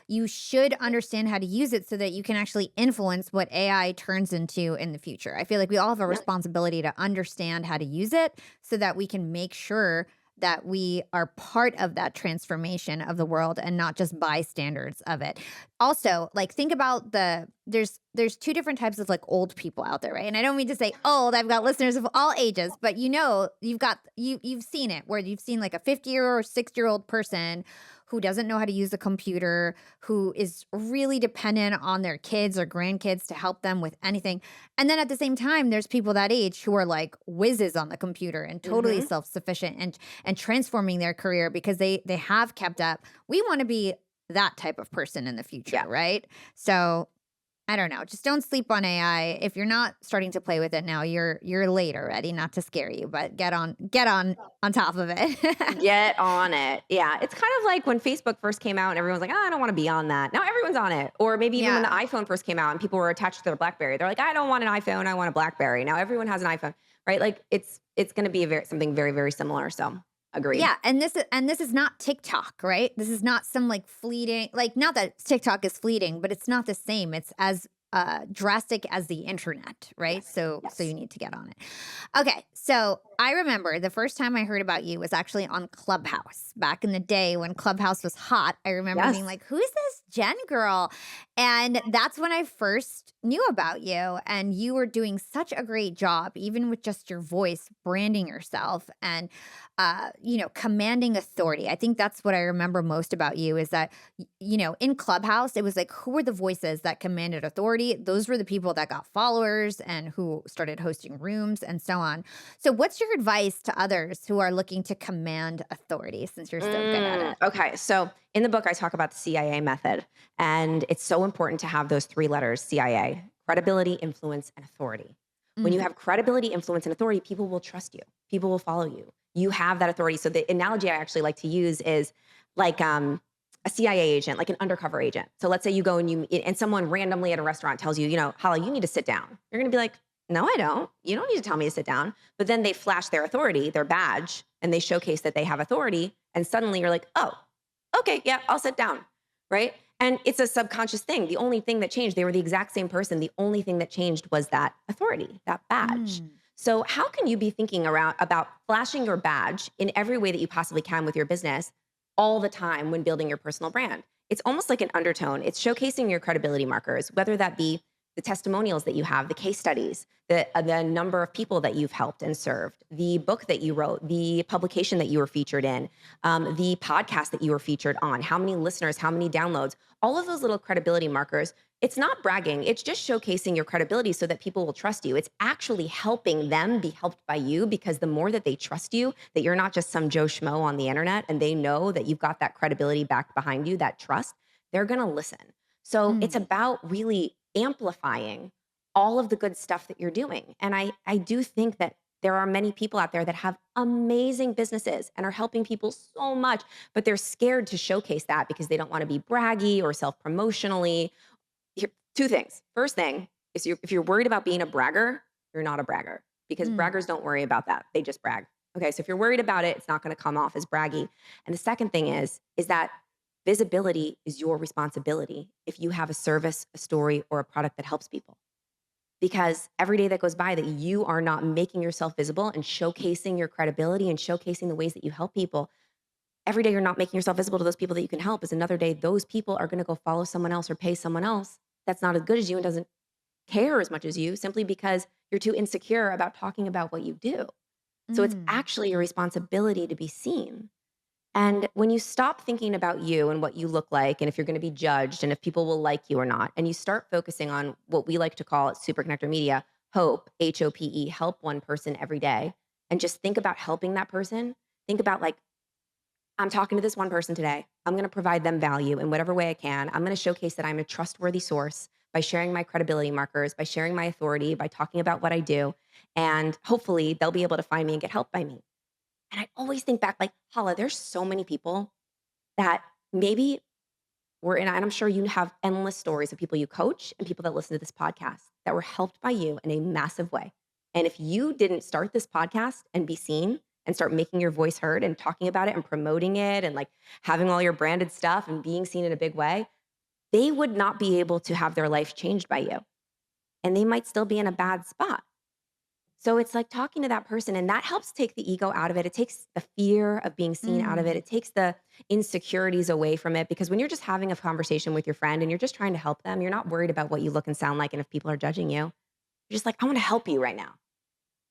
[SPEAKER 2] You should understand how to use it so that you can actually influence what AI turns into in the future. I feel like we all have a
[SPEAKER 1] Yeah.
[SPEAKER 2] responsibility to understand how to use it so that we can make sure that we are part of that transformation of the world and not just bystanders of it. Also, like think about there's two different types of like old people out there, right? And I don't mean to say old, I've got listeners of all ages, but you've seen it where you've seen like a 50-year or 60-year-old person who doesn't know how to use a computer, who is really dependent on their kids or grandkids to help them with anything. And then at the same time, there's people that age who are like whizzes on the computer and totally
[SPEAKER 1] Hmm.
[SPEAKER 2] self-sufficient and transforming their career because they have kept up. We want to be that type of person in the future,
[SPEAKER 1] Yeah.
[SPEAKER 2] right? So I don't know. Just don't sleep on AI. If you're not starting to play with it now, you're late already. Not to scare you, but get on top of it.
[SPEAKER 1] Get on it. Yeah. It's kind of like when Facebook first came out and everyone's like, I don't want to be on that. Now everyone's on it. Or maybe even when the
[SPEAKER 2] Yeah.
[SPEAKER 1] iPhone first came out and people were attached to their BlackBerry. They're like, I don't want an iPhone. I want a BlackBerry. Now everyone has an iPhone, right? Like it's going to be something very, very similar. So agreed.
[SPEAKER 2] Yeah, and this is not TikTok, right? This is not some like fleeting, like not that TikTok is fleeting, but it's not the same. It's as drastic as the internet, right?
[SPEAKER 1] Yes.
[SPEAKER 2] So you
[SPEAKER 1] Yes.
[SPEAKER 2] need to get on it. Okay, so I remember the first time I heard about you was actually on Clubhouse back in the day when Clubhouse was hot. I remember being
[SPEAKER 1] Yes.
[SPEAKER 2] like, "Who's this Jen girl?" And that's when I first knew about you. And you were doing such a great job, even with just your voice, branding yourself and commanding authority. I think that's what I remember most about you is that, in Clubhouse, it was like, who were the voices that commanded authority? Those were the people that got followers and who started hosting rooms and so on. So, what's your advice to others who are looking to command authority since you're so good at it?
[SPEAKER 1] Okay. So in the book, I talk about the CIA method, and it's so important to have those three letters CIA: credibility, influence, and authority. When you
[SPEAKER 2] Mm,
[SPEAKER 1] have credibility, influence, and authority, people will trust you. People will follow you. You have that authority. So the analogy I actually like to use is like a CIA agent, like an undercover agent. So let's say you go and someone randomly at a restaurant tells you, Hala, you need to sit down. You're going to be like, no, I don't. You don't need to tell me to sit down. But then they flash their authority, their badge, and they showcase that they have authority. And suddenly you're like, oh, okay, yeah, I'll sit down. Right. And it's a subconscious thing. The only thing that changed, they were the exact same person. The only thing that changed was that authority, that badge.
[SPEAKER 2] mm,
[SPEAKER 1] So how can you be thinking around about flashing your badge in every way that you possibly can with your business all the time when building your personal brand? It's almost like an undertone. It's showcasing your credibility markers, whether that be the testimonials that you have, the case studies, the number of people that you've helped and served, the book that you wrote, the publication that you were featured in, the podcast that you were featured on, how many listeners, how many downloads, all of those little credibility markers. It's not bragging. It's just showcasing your credibility so that people will trust you. It's actually helping them be helped by you, because the more that they trust you, that you're not just some Joe Schmo on the internet, and they know that you've got that credibility back behind you, that trust, they're going to listen. So it's
[SPEAKER 2] Mm.
[SPEAKER 1] about really amplifying all of the good stuff that you're doing. And I do think that there are many people out there that have amazing businesses and are helping people so much, but they're scared to showcase that because they don't want to be braggy or self-promotionally. Two things. First thing is, if you're worried about being a bragger, you're not a bragger, because
[SPEAKER 2] Mm.
[SPEAKER 1] braggers don't worry about that. They just brag. Okay, so if you're worried about it, it's not going to come off as braggy. And the second thing is that visibility is your responsibility if you have a service, a story, or a product that helps people. Because every day that goes by that you are not making yourself visible and showcasing your credibility and showcasing the ways that you help people, every day you're not making yourself visible to those people that you can help, is another day those people are going to go follow someone else or pay someone else that's not as good as you and doesn't care as much as you, simply because you're too insecure about talking about what you do. So it's
[SPEAKER 2] Mm.
[SPEAKER 1] actually your responsibility to be seen. And when you stop thinking about you and what you look like, and if you're going to be judged, and if people will like you or not, and you start focusing on what we like to call at Super Connector Media, hope, HOPE, help one person every day, and just think about helping that person. Think about, like, I'm talking to this one person today. I'm going to provide them value in whatever way I can. I'm going to showcase that I'm a trustworthy source by sharing my credibility markers, by sharing my authority, by talking about what I do. And hopefully they'll be able to find me and get help by me. And I always think back, like, Hala, there's so many people that maybe were in, and I'm sure you have endless stories of people you coach and people that listen to this podcast that were helped by you in a massive way. And if you didn't start this podcast and be seen and start making your voice heard and talking about it and promoting it and, like, having all your branded stuff and being seen in a big way, they would not be able to have their life changed by you. And they might still be in a bad spot. So it's like talking to that person, and that helps take the ego out of it. It takes the fear of being seen out of it.
[SPEAKER 2] Mm.
[SPEAKER 1] It takes the insecurities away from it, because when you're just having a conversation with your friend and you're just trying to help them, you're not worried about what you look and sound like and if people are judging you. You're just like, I want to help you right now.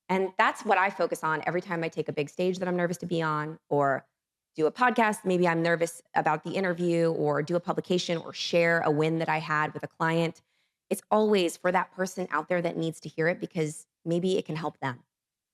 [SPEAKER 1] And that's what I focus on every time I take a big stage that I'm nervous to be on, or do a podcast. Maybe I'm nervous about the interview, or do a publication, or share a win that I had with a client. It's always for that person out there that needs to hear it, because maybe it can help them.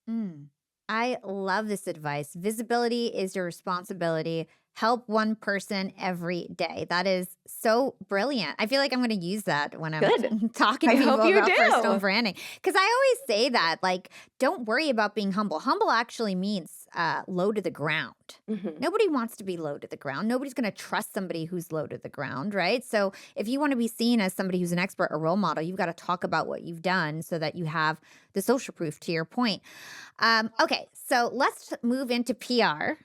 [SPEAKER 2] Mm. I love this advice. Visibility is your responsibility. Help one person every day. That is so brilliant. I feel like I'm going to use that when I'm
[SPEAKER 1] Good.
[SPEAKER 2] talking
[SPEAKER 1] I
[SPEAKER 2] to people
[SPEAKER 1] hope you
[SPEAKER 2] about personal
[SPEAKER 1] do.
[SPEAKER 2] branding. Because I always say that, like, don't worry about being humble. Humble actually means low to the ground.
[SPEAKER 1] Mhm.
[SPEAKER 2] Nobody wants to be low to the ground. Nobody's going to trust somebody who's low to the ground, right? So if you want to be seen as somebody who's an expert, a role model, you've got to talk about what you've done so that you have the social proof, to your point. Okay, so let's move into PR.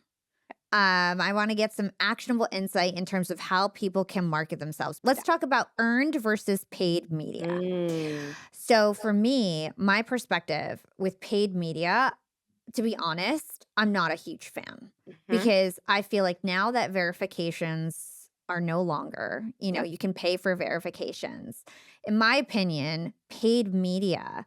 [SPEAKER 2] I want to get some actionable insight in terms of how people can market themselves. Let's talk about earned versus paid media.
[SPEAKER 1] Mm.
[SPEAKER 2] So, for me, my perspective with paid media, to be honest, I'm not a huge fan,
[SPEAKER 1] Mhm.
[SPEAKER 2] because I feel like now that verifications are no longer,
[SPEAKER 1] Yep.
[SPEAKER 2] you can pay for verifications. In my opinion, paid media,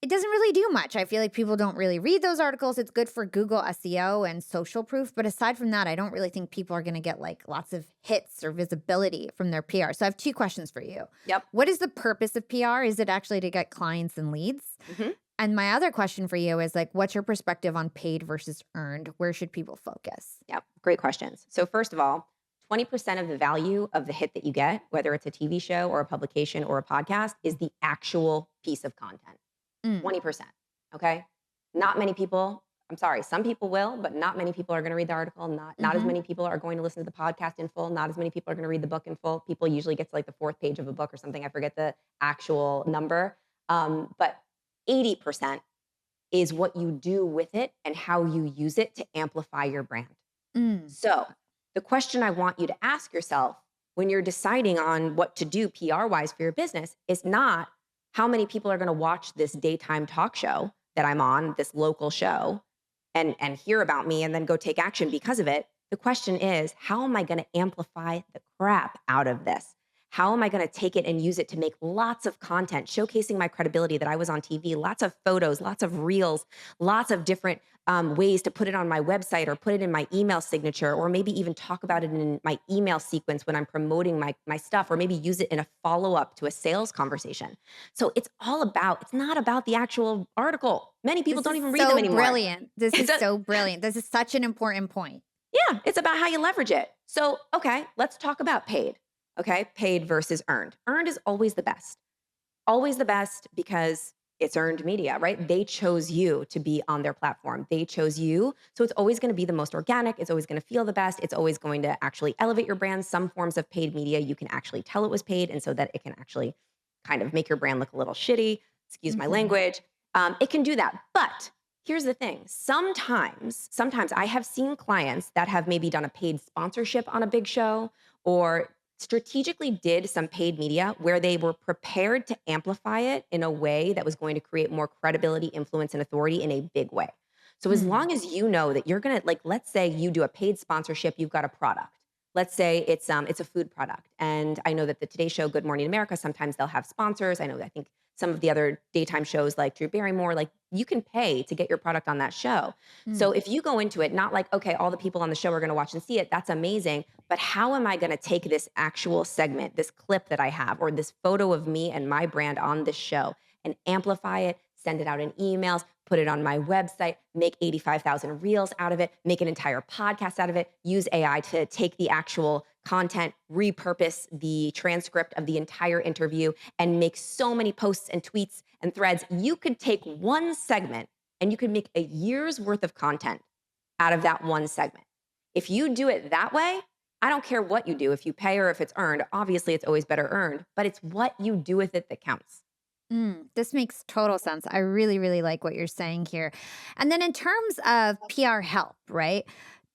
[SPEAKER 2] it doesn't really do much. I feel like people don't really read those articles. It's good for Google SEO and social proof. But aside from that, I don't really think people are going to get like lots of hits or visibility from their PR. So I have two questions for you.
[SPEAKER 1] Yep.
[SPEAKER 2] What is the purpose of PR? Is it actually to get clients and leads?
[SPEAKER 1] Mhm.
[SPEAKER 2] And my other question for you is, like, what's your perspective on paid versus earned? Where should people focus?
[SPEAKER 1] Yep. Great questions. So first of all, 20% of the value of the hit that you get, whether it's a TV show or a publication or a podcast, is the actual piece of content.
[SPEAKER 2] Mm.
[SPEAKER 1] 20%. Okay. Not many people, I'm sorry, some people will, but not many people are going to read the article. Not as
[SPEAKER 2] Mhm.
[SPEAKER 1] many people are going to listen to the podcast in full. Not as many people are going to read the book in full. People usually get to like the fourth page of a book or something. I forget the actual number. But 80% is what you do with it and how you use it to amplify your brand.
[SPEAKER 2] Mm.
[SPEAKER 1] So, the question I want you to ask yourself when you're deciding on what to do PR wise for your business is not how many people are going to watch this daytime talk show that I'm on, this local show, and hear about me and then go take action because of it. The question is, how am I going to amplify the crap out of this? How am I going to take it and use it to make lots of content, showcasing my credibility that I was on TV, lots of photos, lots of reels, lots of different ways to put it on my website or put it in my email signature, or maybe even talk about it in my email sequence when I'm promoting my stuff, or maybe use it in a follow up to a sales conversation. So it's not about the actual article. Many people
[SPEAKER 2] This
[SPEAKER 1] don't
[SPEAKER 2] is
[SPEAKER 1] even read them
[SPEAKER 2] so
[SPEAKER 1] anymore.
[SPEAKER 2] brilliant. This
[SPEAKER 1] It's
[SPEAKER 2] is
[SPEAKER 1] a,
[SPEAKER 2] so brilliant. This is such an important point.
[SPEAKER 1] yeah, it's about how you leverage it. So, okay, let's talk about paid. Okay, paid versus earned. Earned is always the best because it's earned media, right? They chose you to be on their platform. They chose you. So it's always going to be the most organic. It's always going to feel the best. It's always going to actually elevate your brand. Some forms of paid media, you can actually tell it was paid. And so that it can actually kind of make your brand look a little shitty. Excuse my
[SPEAKER 2] Mhm.
[SPEAKER 1] language. It can do that. But here's the thing. Sometimes I have seen clients that have maybe done a paid sponsorship on a big show or strategically did some paid media where they were prepared to amplify it in a way that was going to create more credibility, influence, and authority in a big way. So as
[SPEAKER 2] Mm.
[SPEAKER 1] long as you know that you're gonna like, let's say you do a paid sponsorship, you've got a product. Let's say it's a food product, and I know that the Today Show, Good Morning America, sometimes they'll have sponsors. I think some of the other daytime shows like Drew Barrymore, like you can pay to get your product on that show. So
[SPEAKER 2] Mm.
[SPEAKER 1] if you go into it not like, okay, all the people on the show are going to watch and see it, that's amazing. But how am I going to take this actual segment, this clip that I have, or this photo of me and my brand on this show and amplify it, send it out in emails, put it on my website, make 85,000 reels out of it, make an entire podcast out of it, use AI to take the actual content, repurpose the transcript of the entire interview, and make so many posts and tweets and threads. You could take one segment and you could make a year's worth of content out of that one segment. If you do it that way, I don't care what you do, if you pay or if it's earned, obviously it's always better earned, but it's what you do with it that counts.
[SPEAKER 2] This makes total sense. I really, really like what you're saying here. And then in terms of PR help, right?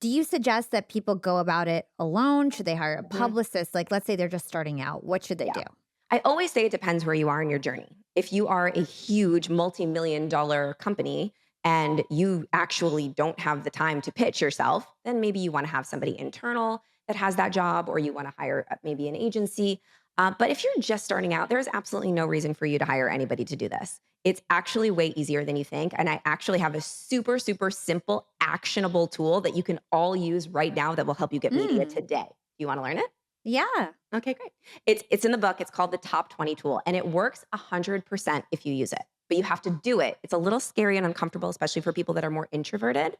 [SPEAKER 2] Do you suggest that people go about it alone? Should they hire a
[SPEAKER 1] Mhm.
[SPEAKER 2] publicist? Like, let's say they're just starting out. What should they
[SPEAKER 1] Yeah.
[SPEAKER 2] do?
[SPEAKER 1] I always say it depends where you are in your journey. If you are a huge multi-million dollar company and you actually don't have the time to pitch yourself, then maybe you want to have somebody internal that has that job, or you want to hire maybe an agency. But if you're just starting out, there's absolutely no reason for you to hire anybody to do this. It's actually way easier than you think. And I actually have a super, super simple, actionable tool that you can all use right now that will help you get media
[SPEAKER 2] Mm,
[SPEAKER 1] today. Do you want to learn it?
[SPEAKER 2] yeah.
[SPEAKER 1] Okay, great. It's in the book. It's called the Top 20 tool, and it works 100% if you use it. But you have to do it. It's a little scary and uncomfortable, especially for people that are more introverted,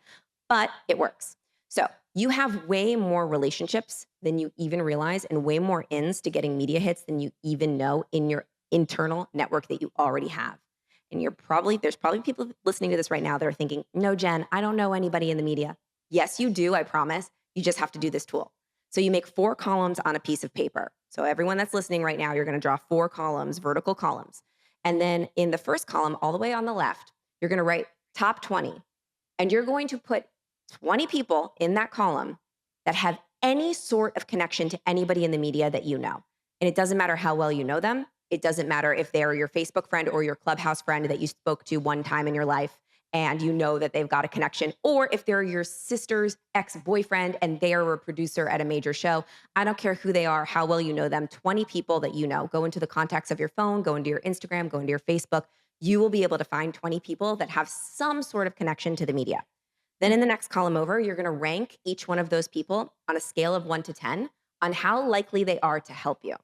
[SPEAKER 1] but it works. So you have way more relationships than you even realize, and way more ins to getting media hits than you even know in your internal network that you already have. And there's probably people listening to this right now that are thinking, no, Jen, I don't know anybody in the media. Yes, you do, I promise. You just have to do this tool. So you make 4 columns on a piece of paper. So everyone that's listening right now, you're going to draw 4 columns, vertical columns. And then in the first column, all the way on the left, you're going to write top 20. And you're going to put 20 people in that column that have any sort of connection to anybody in the media that you know. And it doesn't matter how well you know them. It doesn't matter if they're your Facebook friend or your Clubhouse friend that you spoke to one time in your life and you know that they've got a connection, or if they're your sister's ex-boyfriend and they are a producer at a major show. I don't care who they are, how well you know them. 20 people that you know. Go into the contacts of your phone, go into your Instagram, go into your Facebook. You will be able to find 20 people that have some sort of connection to the media. Then in the next column over, you're going to rank each one of those people on a scale of 1 to 10 on how likely they are to help you.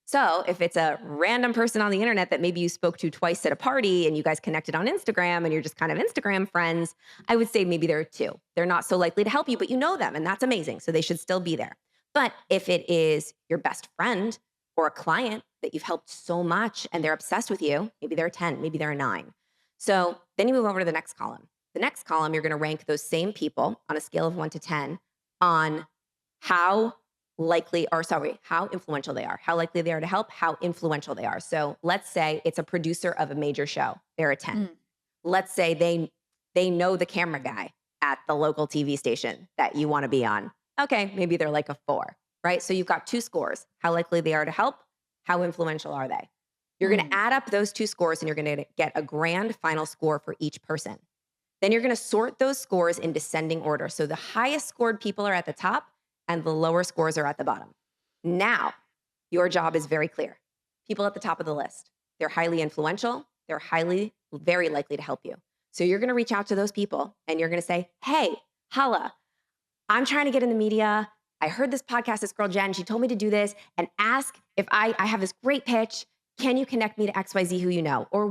[SPEAKER 1] So if it's a random person on the internet that maybe you spoke to twice at a party and you guys connected on Instagram and you're just kind of Instagram friends, I would say maybe there are 2. They're not so likely to help you, but you know them and that's amazing. So they should still be there. But if it is your best friend or a client that you've helped so much and they're obsessed with you, maybe they're a 10, maybe they're a 9. So then you move over to the next column. The next column, you're going to rank those same people on a scale of 1 to 10 on how how influential they are, how likely they are to help, how influential they are. So let's say it's a producer of a major show. They're a 10.
[SPEAKER 2] Mm.
[SPEAKER 1] Let's say they know the camera guy at the local TV station that you want to be on. Okay, maybe they're like a 4, right? So you've got 2 scores, how likely they are to help, how influential are they? You're going to
[SPEAKER 2] Mm.
[SPEAKER 1] add up those 2 scores and you're going to get a grand final score for each person. Then you're going to sort those scores in descending order. So the highest scored people are at the top and the lower scores are at the bottom. Now, Your job is very clear. People at the top of the list, they're highly influential, they're very likely to help you. So you're gonna reach out to those people and you're gonna say, hey, holla, I'm trying to get in the media. I heard this podcast, this girl Jen, she told me to do this and ask if I have this great pitch. Can you connect me to XYZ who you know? Or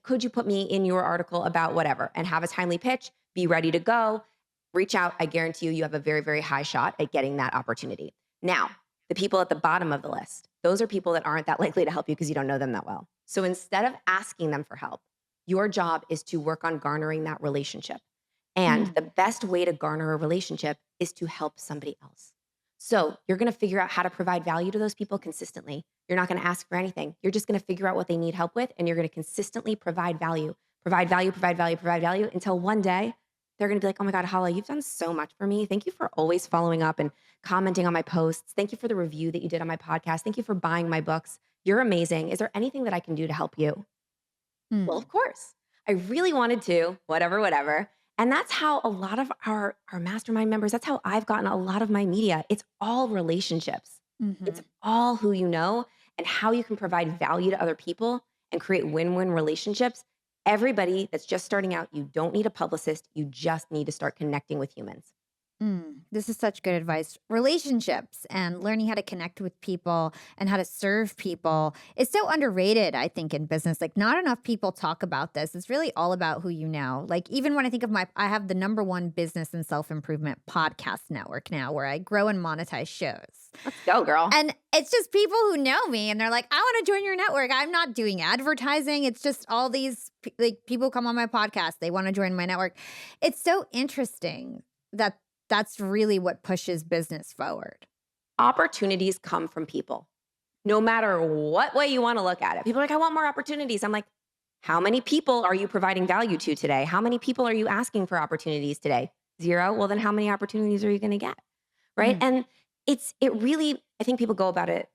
[SPEAKER 1] could you put me in your article about whatever and have a timely pitch, be ready to go, reach out. I guarantee you have a very, very high shot at getting that opportunity. Now, the people at the bottom of the list, those are people that aren't that likely to help you because you don't know them that well. So instead of asking them for help, your job is to work on garnering that relationship. And the best way to garner a relationship is to help somebody else. So you're going to figure out how to provide value to those people consistently. You're not going to ask for anything. You're just going to figure out what they need help with, and you're going to consistently provide value, provide value, provide value, provide value until one day they're going to be like, oh my God, Hala, you've done so much for me. Thank you for always following up and commenting on my posts. Thank you for the review that you did on my podcast. Thank you for buying my books. You're amazing. Is there anything that I can do to help you? Well, of course. I really wanted to, whatever. And that's how a lot of our mastermind members, that's how I've gotten a lot of my media. It's all relationships. It's all who you know and how you can provide value to other people and create win-win relationships. Everybody that's just starting out, you don't need a publicist. You just need to start connecting with humans.
[SPEAKER 2] This is such good advice. Relationships and learning how to connect with people and how to serve people is so underrated, I think, in business. Like, not enough people talk about this. It's really all about who you know. Like, even when I think of I have the #1 business and self-improvement podcast network now where I grow and monetize shows.
[SPEAKER 1] Let's go, girl.
[SPEAKER 2] And it's just people who know me and they're like, I want to join your network. I'm not doing advertising. It's just all these people come on my podcast. They want to join my network. It's so interesting that that's really what pushes business forward.
[SPEAKER 1] Opportunities come from people, no matter what way you want to look at it. People are like, I want more opportunities. I'm like, how many people are you providing value to today? How many people are you asking for opportunities today? 0? Well, then how many opportunities are you going to get? Right. And it really, I think people go about it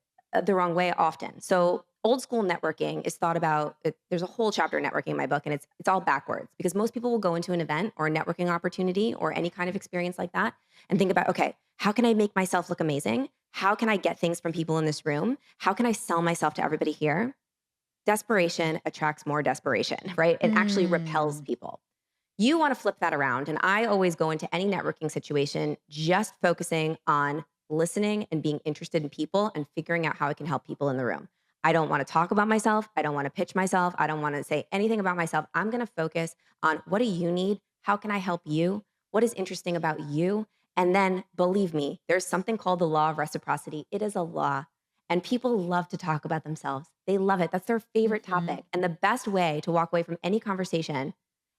[SPEAKER 1] the wrong way often. So old school networking is thought about, there's a whole chapter of networking in my book, and it's all backwards because most people will go into an event or a networking opportunity or any kind of experience like that and think about, okay, how can I make myself look amazing? How can I get things from people in this room? How can I sell myself to everybody here? Desperation attracts more desperation, right? It actually repels people. You want to flip that around. And I always go into any networking situation just focusing on listening and being interested in people and figuring out how I can help people in the room. I don't want to talk about myself. I don't want to pitch myself. I don't want to say anything about myself. I'm going to focus on what do you need? How can I help you? What is interesting about you? And then believe me, there's something called the law of reciprocity. It is a law. And people love to talk about themselves. They love it. That's their favorite topic. And the best way to walk away from any conversation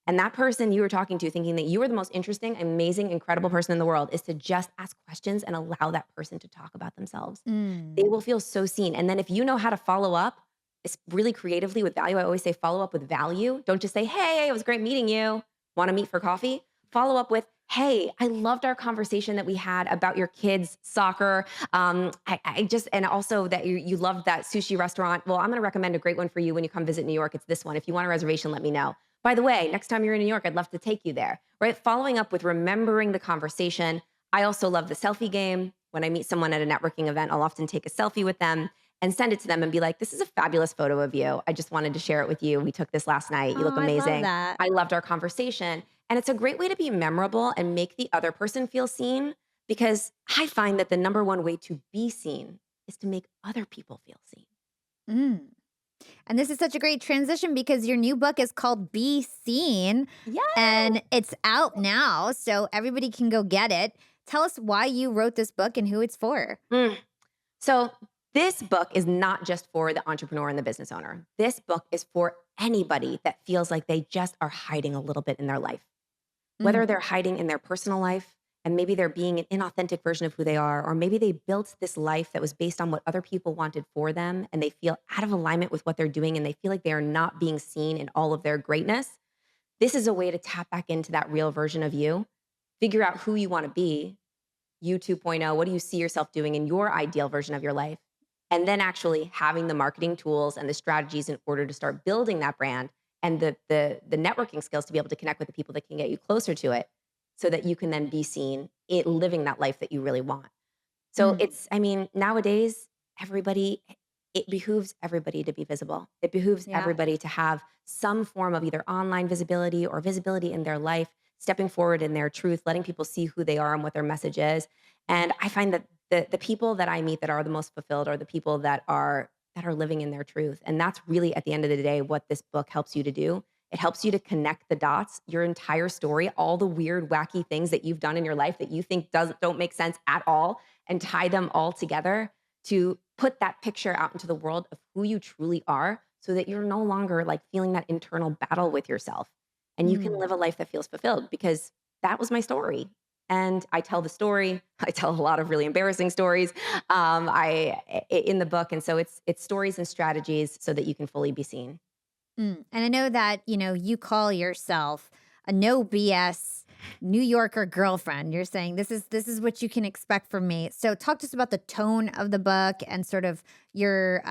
[SPEAKER 1] and that person you were talking to thinking that you were the most interesting, amazing, incredible person in the world is to just ask questions and allow that person to talk about themselves. They will feel so seen. And then if you know how to follow up, it's really creatively with value. I always say follow up with value. Don't just say, hey, it was great meeting you. Want to meet for coffee? Follow up with, hey, I loved our conversation that we had about your kids' soccer. And also that you loved that sushi restaurant. Well, I'm going to recommend a great one for you when you come visit New York. It's this one. If you want a reservation, let me know. By the way, next time you're in New York, I'd love to take you there, right? Following up with remembering the conversation. I also love the selfie game. When I meet someone at a networking event, I'll often take a selfie with them and send it to them and be like, this is a fabulous photo of you. I just wanted to share it with you. We took this last night. You look amazing.
[SPEAKER 2] I love that.
[SPEAKER 1] I loved our conversation. And it's a great way to be memorable and make the other person feel seen, because I find that the #1 way to be seen is to make other people feel seen.
[SPEAKER 2] And this is such a great transition because your new book is called Be Seen.
[SPEAKER 1] Yes.
[SPEAKER 2] And it's out now, so everybody can go get it. Tell us why you wrote this book and who it's for.
[SPEAKER 1] So this book is not just for the entrepreneur and the business owner. This book is for anybody that feels like they just are hiding a little bit in their life. Whether they're hiding in their personal life and maybe they're being an inauthentic version of who they are, or maybe they built this life that was based on what other people wanted for them and they feel out of alignment with what they're doing and they feel like they are not being seen in all of their greatness. This is a way to tap back into that real version of you, figure out who you want to be, you 2.0, what do you see yourself doing in your ideal version of your life? And then actually having the marketing tools and the strategies in order to start building that brand and the networking skills to be able to connect with the people that can get you closer to it so that you can then be seen living that life that you really want. So nowadays, everybody, it behooves everybody to be visible. It behooves
[SPEAKER 2] Yeah.
[SPEAKER 1] everybody to have some form of either online visibility or visibility in their life, stepping forward in their truth, letting people see who they are and what their message is. And I find that the people that I meet that are the most fulfilled are the people that are living in their truth. And that's really at the end of the day what this book helps you to do. It helps you to connect the dots, your entire story, all the weird, wacky things that you've done in your life that you think don't make sense at all, and tie them all together to put that picture out into the world of who you truly are so that you're no longer like feeling that internal battle with yourself and you can
[SPEAKER 2] Mm.
[SPEAKER 1] live a life that feels fulfilled because that was my story. And I tell the story. I tell a lot of really embarrassing stories in the book. And so it's stories and strategies so that you can fully be seen.
[SPEAKER 2] And I know that, you call yourself a no BS New Yorker girlfriend. You're saying this is what you can expect from me. So talk to us about the tone of the book and sort of your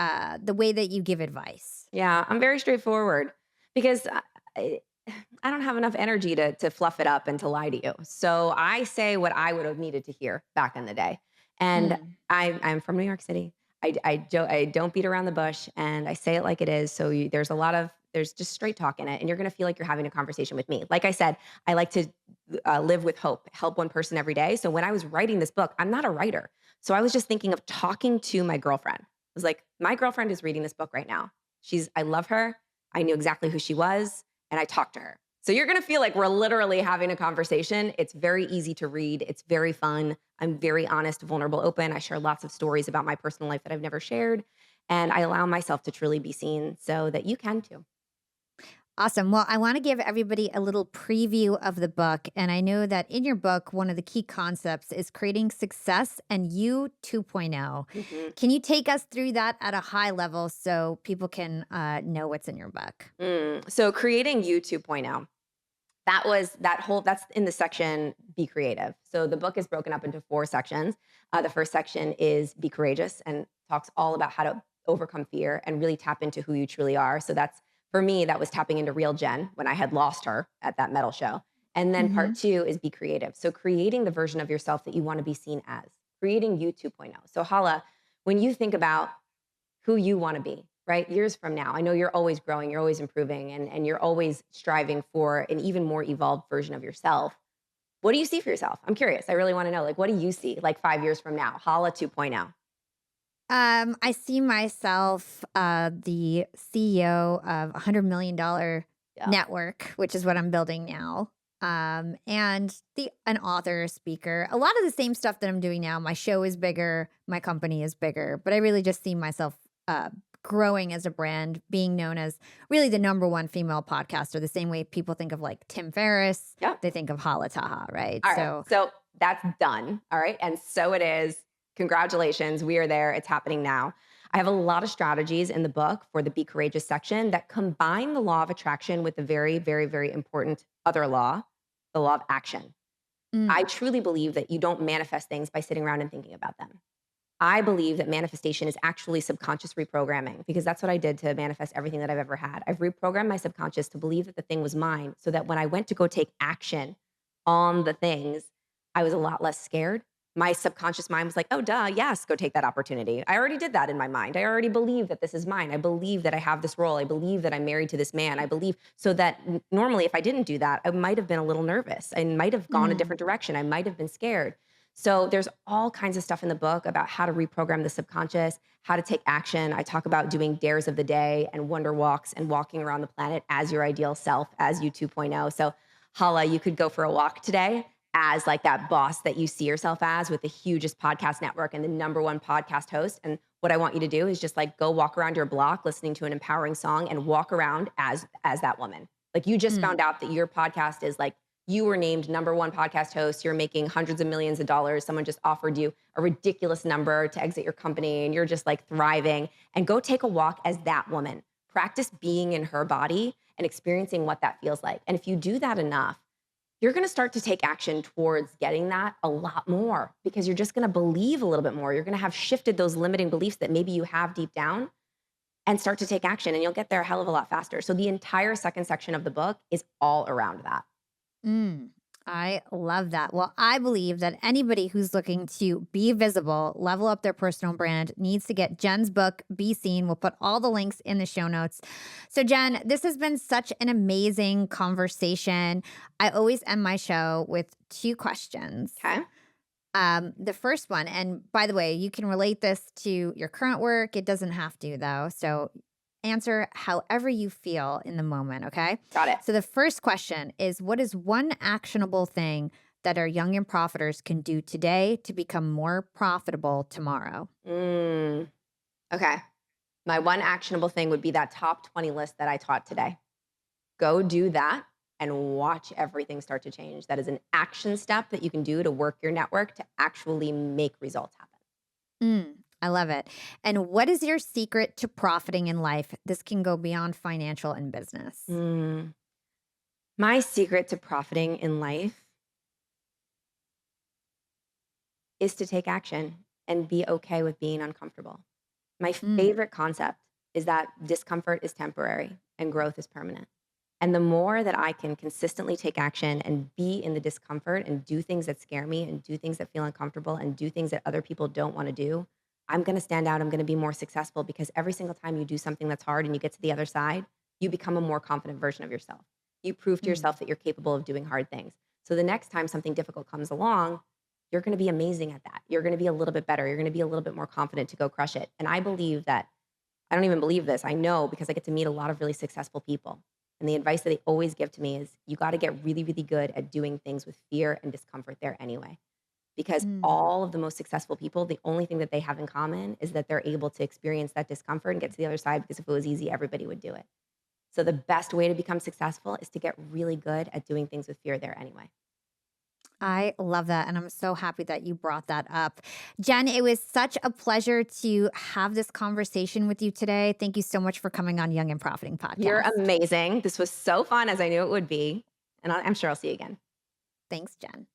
[SPEAKER 2] the way that you give advice.
[SPEAKER 1] Yeah, I'm very straightforward because I, I don't have enough energy to fluff it up and to lie to you. So I say what I would have needed to hear back in the day. And
[SPEAKER 2] Mm.
[SPEAKER 1] I'm from New York City. I don't beat around the bush and I say it like it is. So there's just straight talk in it. And you're going to feel like you're having a conversation with me. Like I said, I like to live with hope, help one person every day. So when I was writing this book, I'm not a writer. So I was just thinking of talking to my girlfriend. I was like, my girlfriend is reading this book right now. I love her. I knew exactly who she was and I talked to her. So you're going to feel like we're literally having a conversation. It's very easy to read. It's very fun. I'm very honest, vulnerable, open. I share lots of stories about my personal life that I've never shared. And I allow myself to truly be seen so that you can too.
[SPEAKER 2] Awesome. Well, I want to give everybody a little preview of the book. And I know that in your book, one of the key concepts is creating success and you 2.0.
[SPEAKER 1] Mhm.
[SPEAKER 2] Can you take us through that at a high level so people can know what's in your book?
[SPEAKER 1] So creating you 2.0. That's in the section be creative. So the book is broken up into four sections. The first section is be courageous and talks all about how to overcome fear and really tap into who you truly are. So that's for me, that was tapping into real Jen when I had lost her at that metal show. And then part
[SPEAKER 2] Hmm.
[SPEAKER 1] two is be creative. So creating the version of yourself that you want to be seen as, creating you 2.0. So Hala, when you think about who you want to be, right? Years from now. I know you're always growing, you're always improving, and you're always striving for an even more evolved version of yourself. What do you see for yourself? I'm curious. I really want to know. Like, what do you see like 5 years from now? Hala 2.0.
[SPEAKER 2] I see myself the CEO of $100 million
[SPEAKER 1] Yeah.
[SPEAKER 2] network, which is what I'm building now. And an author, a speaker, a lot of the same stuff that I'm doing now. My show is bigger, my company is bigger, but I really just see myself growing as a brand, being known as really the number one female podcaster, the same way people think of like Tim Ferriss,
[SPEAKER 1] Yeah.
[SPEAKER 2] they think of Hala Taha, right?
[SPEAKER 1] All right.
[SPEAKER 2] So
[SPEAKER 1] So that's done. All right. And so it is. Congratulations. We are there. It's happening now. I have a lot of strategies in the book for the Be Courageous section that combine the law of attraction with the very, very, very important other law, the law of action. I
[SPEAKER 2] mm,
[SPEAKER 1] truly believe that you don't manifest things by sitting around and thinking about them. I believe that manifestation is actually subconscious reprogramming because that's what I did to manifest everything that I've ever had. I've reprogrammed my subconscious to believe that the thing was mine so that when I went to go take action on the things, I was a lot less scared. My subconscious mind was like, oh, duh, yes, go take that opportunity. I already did that in my mind. I already believe that this is mine. I believe that I have this role. I believe that I'm married to this man. I believe so that normally, if I didn't do that, I might have been a little nervous. I might have gone a
[SPEAKER 2] mm,
[SPEAKER 1] different direction. I might have been scared. So there's all kinds of stuff in the book about how to reprogram the subconscious, how to take action. I talk about doing dares of the day and wonder walks and walking around the planet as your ideal self, as you 2.0. So Hala, you could go for a walk today as like that boss that you see yourself as with the hugest podcast network and the number one podcast host. And what I want you to do is just like go walk around your block listening to an empowering song and walk around as that woman. Like you just
[SPEAKER 2] mm.
[SPEAKER 1] found out that your podcast is like you were named number one podcast host. You're making hundreds of millions of dollars. Someone just offered you a ridiculous number to exit your company and you're just like thriving. And go take a walk as that woman. Practice being in her body and experiencing what that feels like. And if you do that enough, you're going to start to take action towards getting that a lot more because you're just going to believe a little bit more. You're going to have shifted those limiting beliefs that maybe you have deep down and start to take action and you'll get there a hell of a lot faster. So the entire second section of the book is all around that.
[SPEAKER 2] Mm. I love that. Well, I believe that anybody who's looking to be visible, level up their personal brand, needs to get Jen's book, Be Seen. We'll put all the links in the show notes. So, Jen, this has been such an amazing conversation. I always end my show with two questions.
[SPEAKER 1] Okay.
[SPEAKER 2] The first one, and by the way, you can relate this to your current work. It doesn't have to, though. So answer however you feel in the moment, okay?
[SPEAKER 1] Got it.
[SPEAKER 2] So the first question is, what is one actionable thing that our young and profiters can do today to become more profitable tomorrow?
[SPEAKER 1] Mm, okay. My one actionable thing would be that top 20 list that I taught today. Go do that and watch everything start to change. That is an action step that you can do to work your network to actually make results happen.
[SPEAKER 2] I love it. And what is your secret to profiting in life? This can go beyond financial and business.
[SPEAKER 1] Mm. My secret to profiting in life is to take action and be okay with being uncomfortable. My
[SPEAKER 2] Mm,
[SPEAKER 1] favorite concept is that discomfort is temporary and growth is permanent. And the more that I can consistently take action and be in the discomfort and do things that scare me and do things that feel uncomfortable and do things that other people don't want to do, I'm going to stand out. I'm going to be more successful because every single time you do something that's hard and you get to the other side, you become a more confident version of yourself. You prove to
[SPEAKER 2] mm,
[SPEAKER 1] yourself that you're capable of doing hard things. So the next time something difficult comes along, you're going to be amazing at that. You're going to be a little bit better. You're going to be a little bit more confident to go crush it. And I believe that I don't even believe this. I know because I get to meet a lot of really successful people. And the advice that they always give to me is you got to get really, really good at doing things with fear and discomfort there anyway. Because
[SPEAKER 2] mm.
[SPEAKER 1] all of the most successful people, the only thing that they have in common is that they're able to experience that discomfort and get to the other side because if it was easy, everybody would do it. So the best way to become successful is to get really good at doing things with fear there anyway.
[SPEAKER 2] I love that. And I'm so happy that you brought that up. Jen, it was such a pleasure to have this conversation with you today. Thank you so much for coming on Young and Profiting
[SPEAKER 1] You're
[SPEAKER 2] Podcast.
[SPEAKER 1] amazing. This was so fun as I knew it would be. And I'm sure I'll see you again.
[SPEAKER 2] Thanks, Jen.